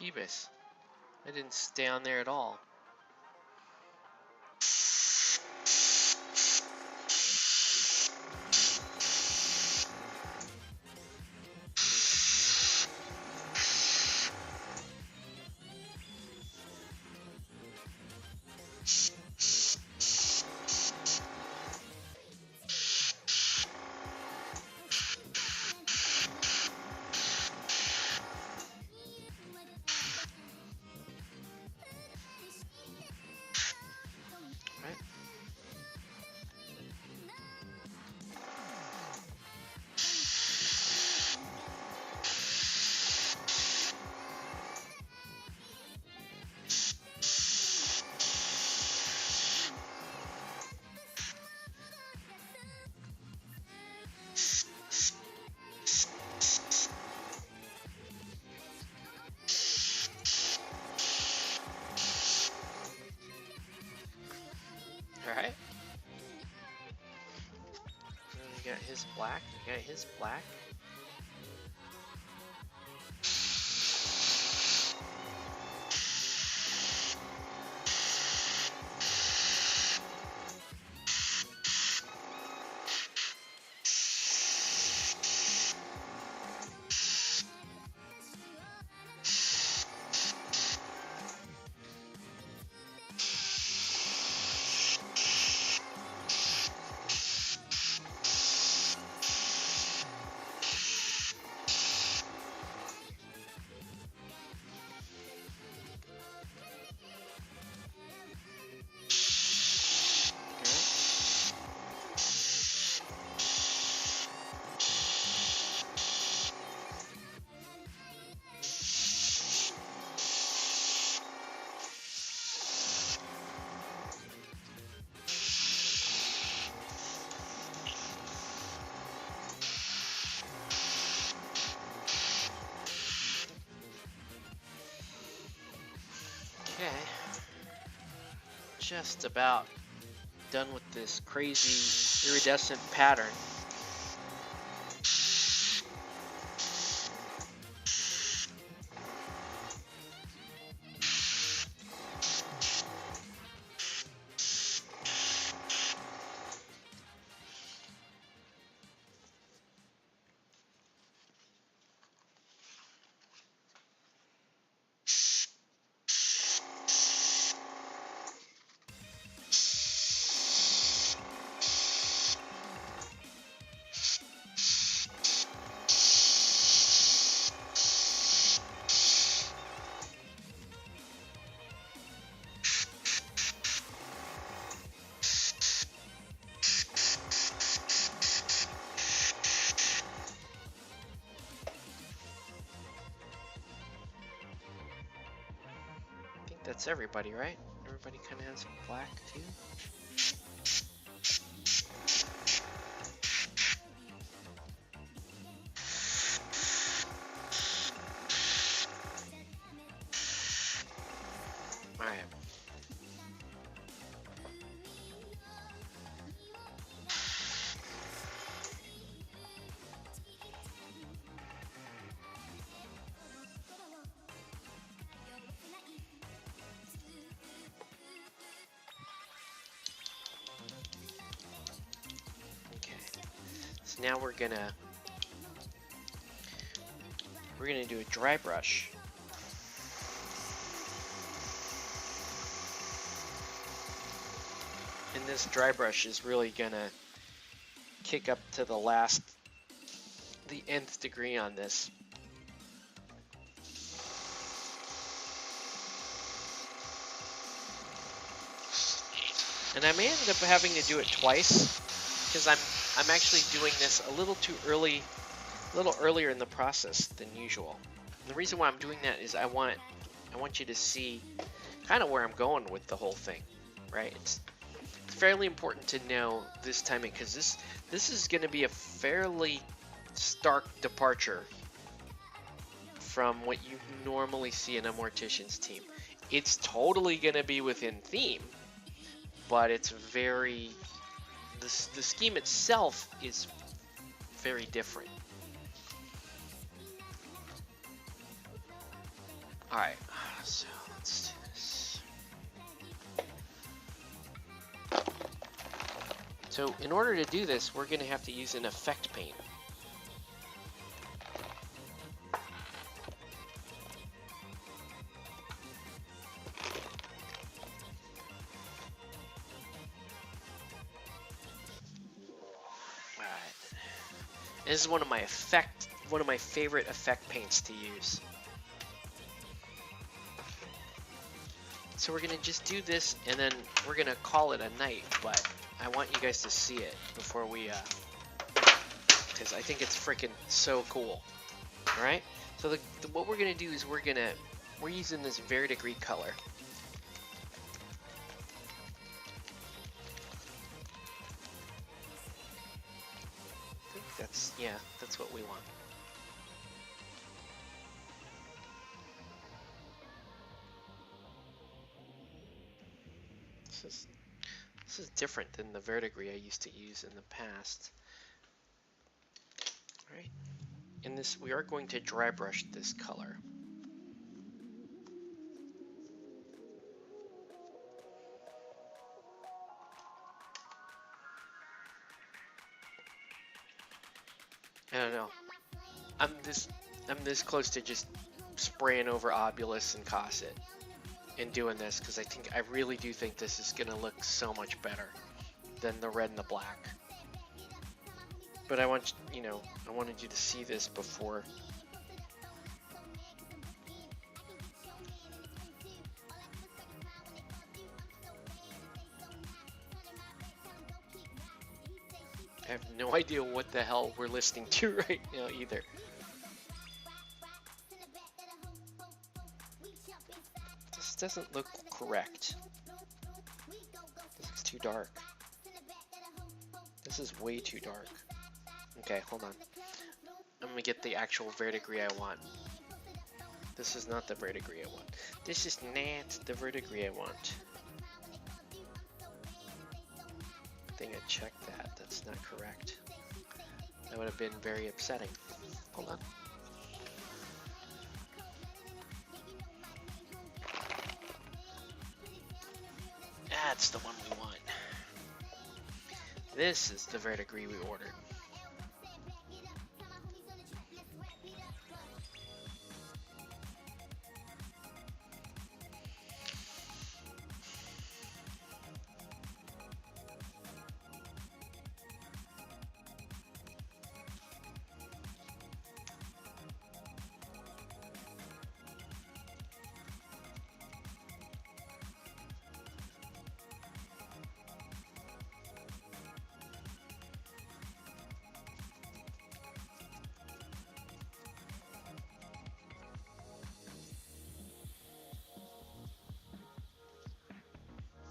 Jeebus. I didn't stay on there at all. Alright. We got his black. We got his black. just about done with this crazy iridescent pattern. That's everybody, right? Everybody kind of has black too. All right. Now we're gonna do a dry brush. And this dry brush is really gonna kick up to the nth degree on this. And I may end up having to do it twice because I'm actually doing this a little earlier in the process than usual. And the reason why I'm doing that is I want you to see kind of where I'm going with the whole thing, right? It's fairly important to know this timing because this is going to be a fairly stark departure from what you normally see in a Morticians team. It's totally going to be within theme, but it's very the scheme itself is very different. All right, so let's do this. So in order to do this, we're going to have to use an effect paint. This is one of my favorite effect paints to use. So we're gonna just do this and then we're gonna call it a night, but I want you guys to see it before we, because I think it's freaking so cool. All right. So what we're gonna do is we're using this verdigris color. That's what we want. This is different than the verdigris I used to use in the past. All right. In this, we are going to dry brush this color. I don't know. I'm this close to just spraying over Obulus and Cosset and doing this because I really do think this is gonna look so much better than the red and the black. But I wanted you to see this before. I have no idea what the hell we're listening to right now either. This doesn't look correct. This looks too dark. This is way too dark. Okay, hold on. I'm gonna get the actual verdigris I want. This is not the verdigris I want. This is not the verdigris I want. thing and check that. That's not correct. That would have been very upsetting. Hold on. That's the one we want. This is the verdigris we ordered.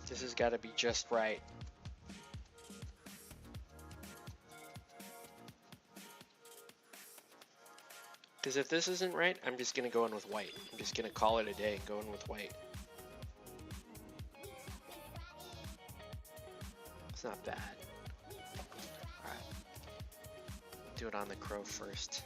This has got to be just right. Because if this isn't right, I'm just going to go in with white. I'm just going to call it a day and go in with white. It's not bad. Alright. Do it on the crow first.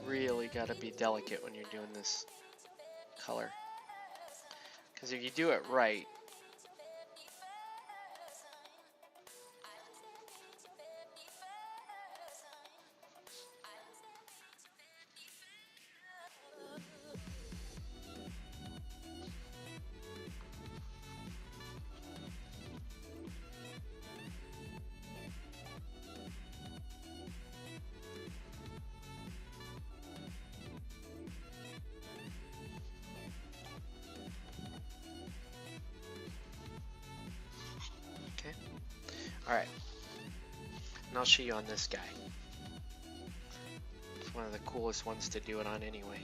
Really got to be delicate when you're doing this color, because if you do it right, alright, and I'll show you on this guy. It's one of the coolest ones to do it on anyway.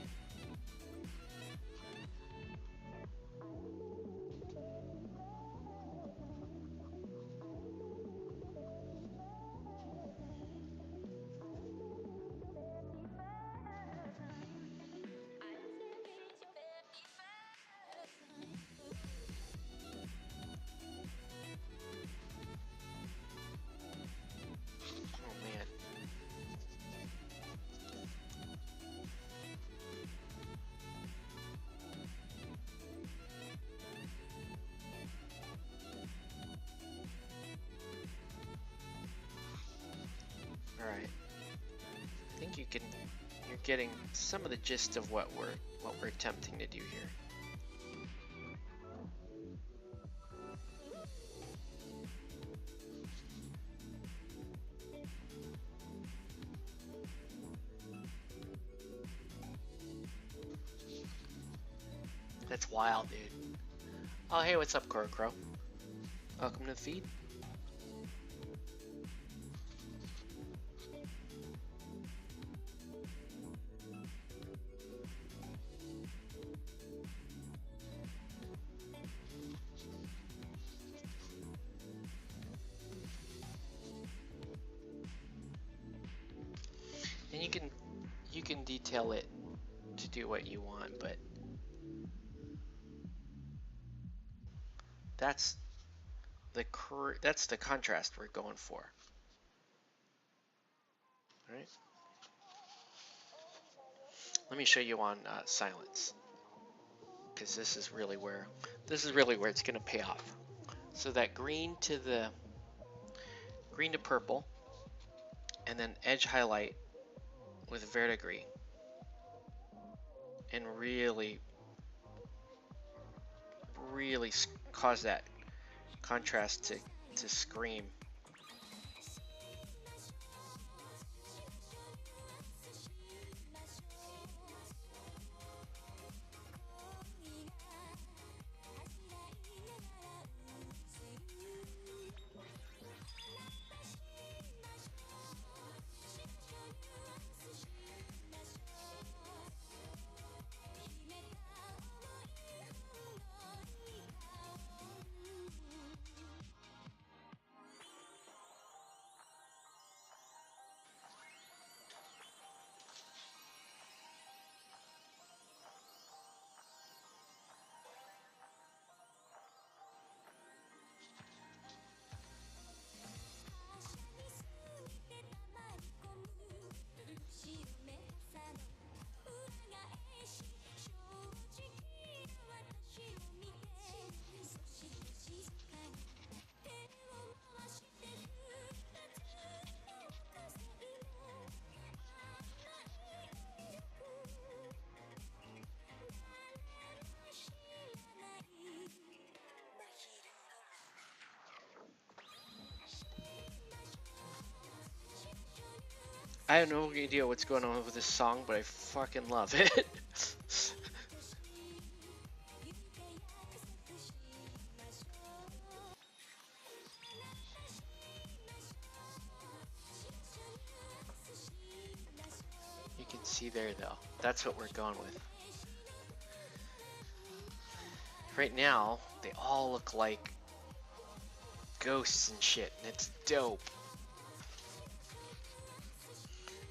Alright. I think you're getting some of the gist of what we're attempting to do here. That's wild, dude. Oh, hey, what's up, Crow? Welcome to the feed. And you can detail it to do what you want, but that's the contrast we're going for. All right. Let me show you on silence, because this is really where it's going to pay off. So that green to purple, and then edge highlight with verdigris. and really cause that contrast to scream. I have no idea what's going on with this song, but I fucking love it. You can see there though. That's what we're going with. Right now, they all look like ghosts and shit, and it's dope.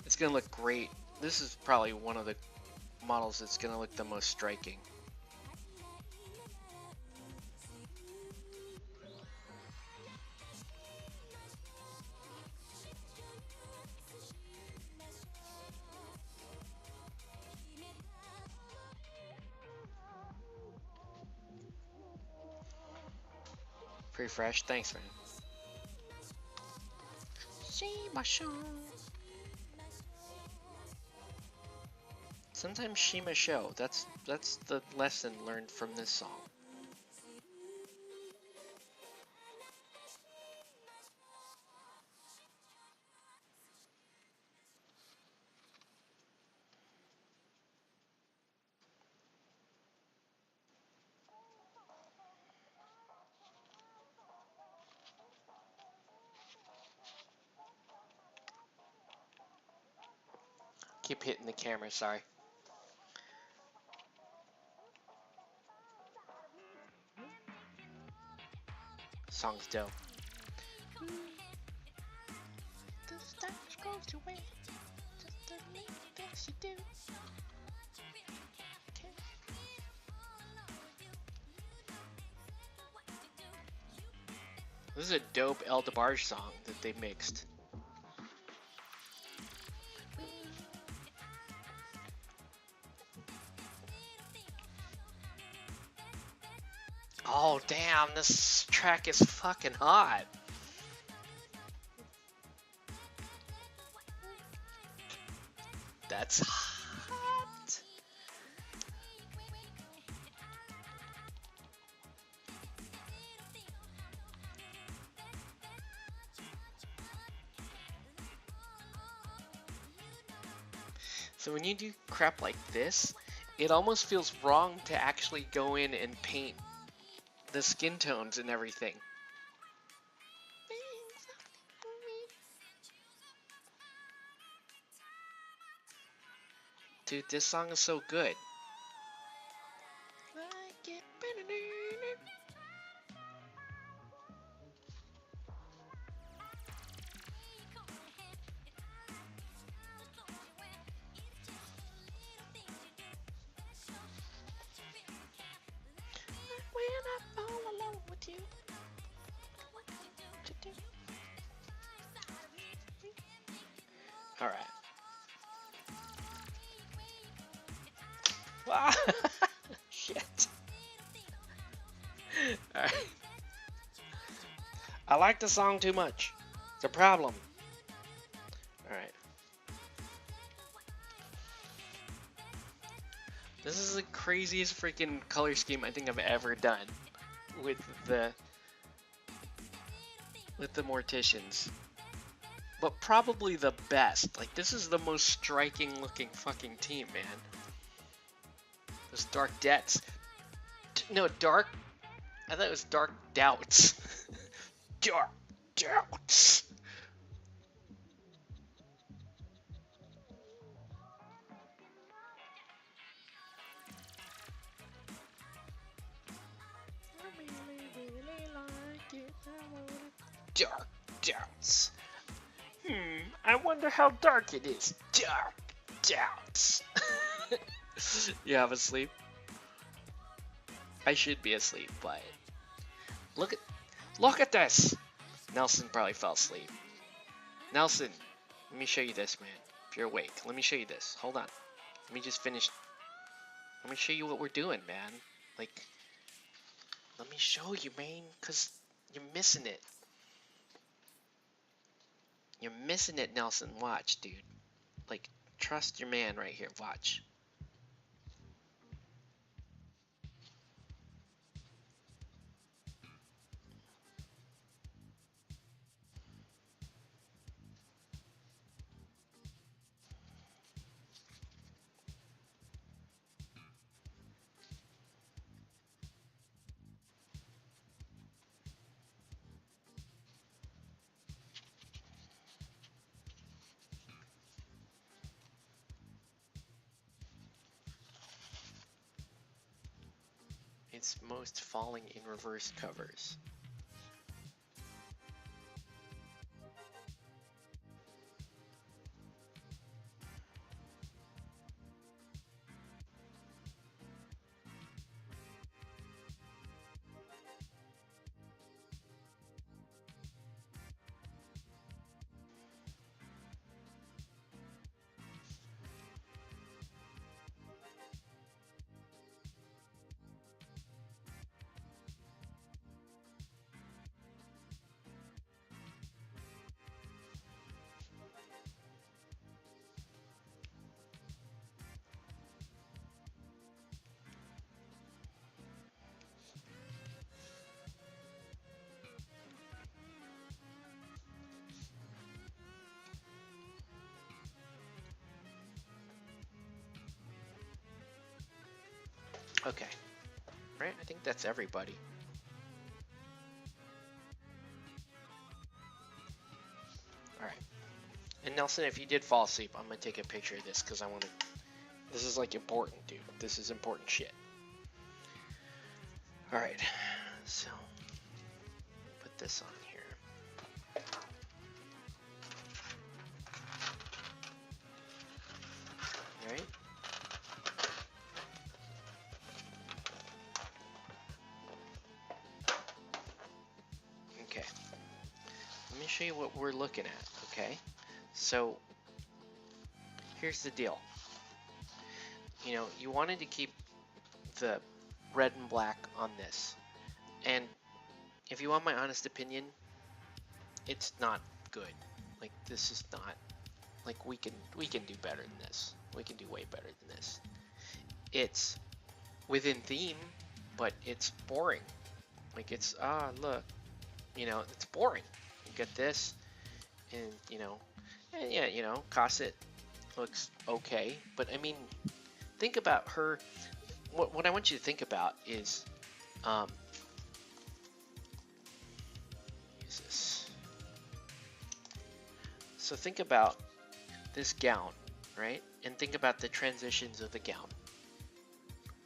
It's gonna look great. This is probably one of the models that's gonna look the most striking. Pretty fresh. Thanks, man. See my show. Sometimes Shima show. That's the lesson learned from this song. Keep hitting the camera, sorry. Song's dope. This is a dope El DeBarge song that they mixed. Oh damn, this track is fucking hot. That's hot. So when you do crap like this, it almost feels wrong to actually go in and paint the skin tones and everything. Dude, this song is so good. All right. Wow. Shit. All right. I like the song too much. It's a problem. All right. This is the craziest freaking color scheme I think I've ever done with the Morticians. But probably the best. Like, this is the most striking looking fucking team, man. Those dark debts. No, dark. I thought it was dark doubts. Dark doubts. Dark doubts. I wonder how dark it is. Dark doubts. You have asleep? I should be asleep, but look at this. Nelson probably fell asleep. Nelson, let me show you this, man. If you're awake, let me show you this. Hold on. Let me just finish. Let me show you what we're doing, man. Like, let me show you, man, because you're missing it. You're missing it, Nelson. Watch, dude. Like, trust your man right here. Watch. It's most falling in reverse covers. Okay. Right? I think that's everybody. Alright. And Nelson, if you did fall asleep, I'm gonna take a picture of this because I want to. This is like important, dude. This is important shit. Alright. So, put this on here. Alright. Okay. Let me show you what we're looking at, okay? So, here's the deal. You know, you wanted to keep the red and black on this. And if you want my honest opinion, it's not good. Like, this is not, like, we can do better than this. We can do way better than this. It's within theme, but it's boring. Like, it's, look, you know, it's boring. You get this, and, you know, and yeah, you know, Cosset looks okay, but I mean, think about her. What I want you to think about is, use this. So think about this gown, right? And think about the transitions of the gown.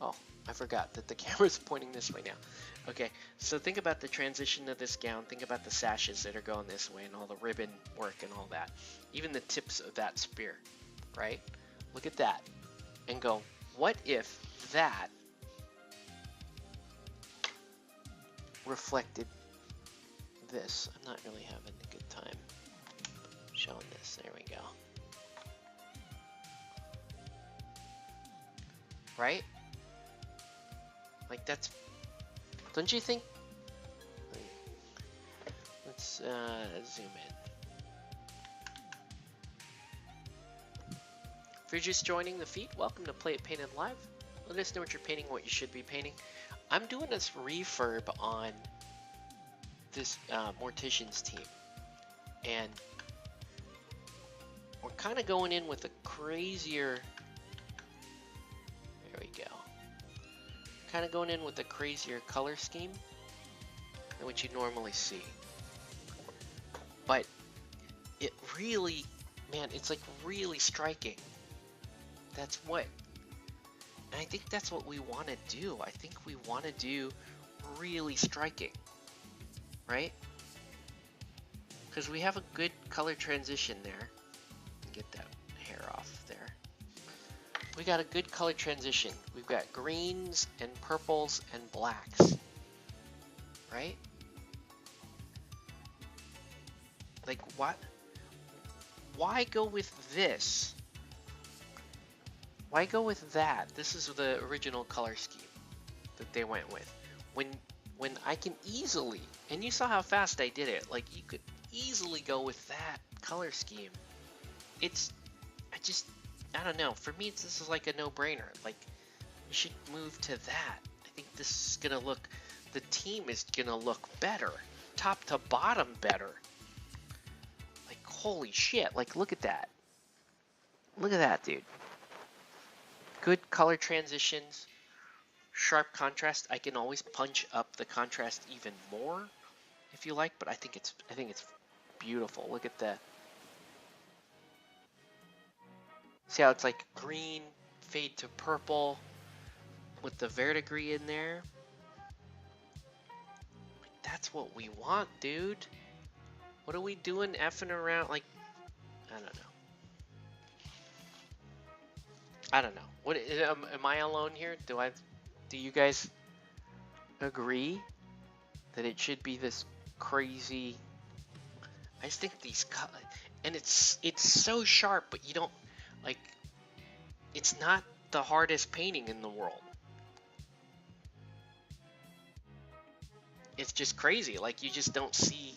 Oh, I forgot that the camera's pointing this way now. Okay, so think about the transition of this gown. Think about the sashes that are going this way and all the ribbon work and all that. Even the tips of that spear, right? Look at that and go, what if that reflected this? I'm not really having a good time showing this. There we go. Right? Like, that's, don't you think? Let's zoom in. If you're just joining the feed, welcome to Play It Painted Live. Let us know what you're painting, what you should be painting. I'm doing this refurb on this Morticians team, and we're kind of going in with a crazier, there we go, kind of going in with a crazier color scheme than what you normally see. But it really, man, it's like really striking. That's what, and I think that's what we want to do. I think we want to do really striking, right? Because we have a good color transition there. Get that hair off there. We got a good color transition. We've got greens and purples and blacks, right? Like what? Why go with this? Why go with that? This is the original color scheme that they went with. When I can easily, and you saw how fast I did it, like you could easily go with that color scheme. I don't know. For me, this is like a no-brainer. Like, we should move to that. I think this is gonna look, the team is gonna look better, top to bottom better. Like, holy shit! Like, look at that. Look at that, dude. Good color transitions, sharp contrast. I can always punch up the contrast even more if you like, but I think it's beautiful. Look at that. See how it's like green fade to purple with the verdigris in there? That's what we want, dude. What are we doing effing around? Like, I don't know. I don't know. What am I alone here? Do you guys agree that it should be this crazy? I just think these colors, and it's so sharp, but you don't like. It's not the hardest painting in the world. It's just crazy. Like you just don't see.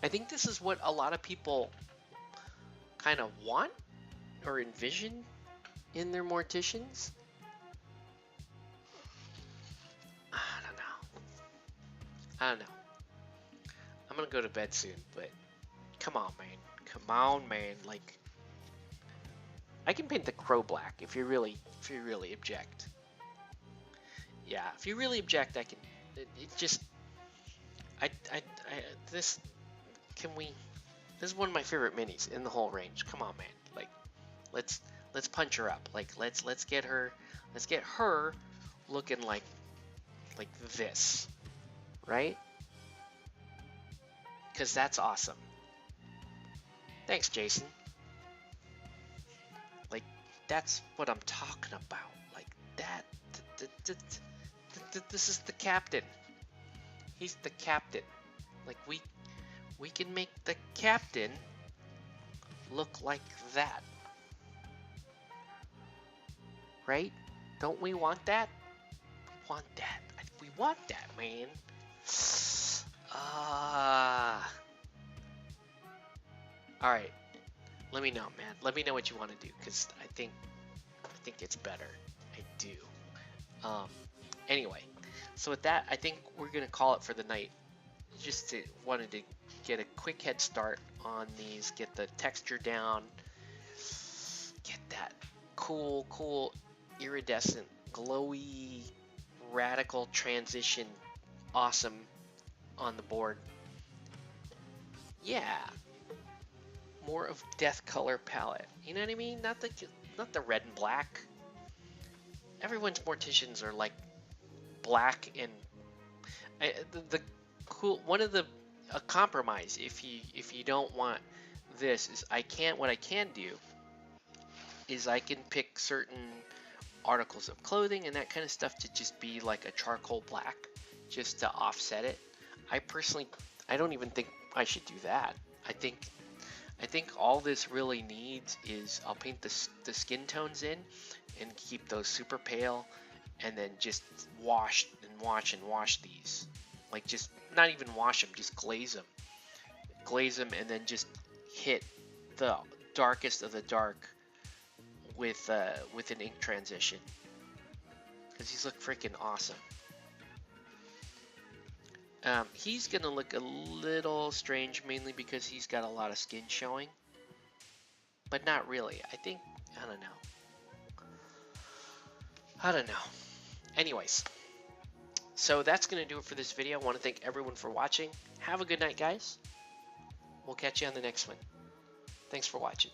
I think this is what a lot of people kind of want or envision in their Morticians. I don't know. I'm gonna go to bed soon, but come on, man. Come on, man. Like, I can paint the crow black if you really object. Yeah, if you really object, I can. It just. This. Can we? This is one of my favorite minis in the whole range. Come on, man. Like, let's punch her up. Like, let's get her looking like this, right? Because that's awesome. Thanks, Jason. Like, that's what I'm talking about. Like that. This is the captain. He's the captain. Like we can make the captain look like that. Right? Don't we want that? We want that. We want that, man. Alright. Let me know, man. Let me know what you want to do, because I think it's better. I do. Anyway. So with that, I think we're gonna call it for the night. Just wanted to get a quick head start on these, get the texture down, get that cool, iridescent, glowy, radical transition, awesome on the board. Yeah, more of death color palette. You know what I mean? Not the red and black. Everyone's Morticians are like black and the cool one of the a compromise if you don't want this is what I can do is I can pick certain articles of clothing and that kind of stuff to just be like a charcoal black just to offset it. I don't even think I should do that. I think all this really needs is I'll paint the skin tones in and keep those super pale and then just wash these. Like just not even wash them, just glaze them and then just hit the darkest of the dark with an ink transition, because he's look freaking awesome. He's gonna look a little strange, mainly because he's got a lot of skin showing, but not really. I think, I don't know. Anyways, so that's gonna do it for this video. I want to thank everyone for watching. Have a good night, guys. We'll catch you on the next one. Thanks for watching.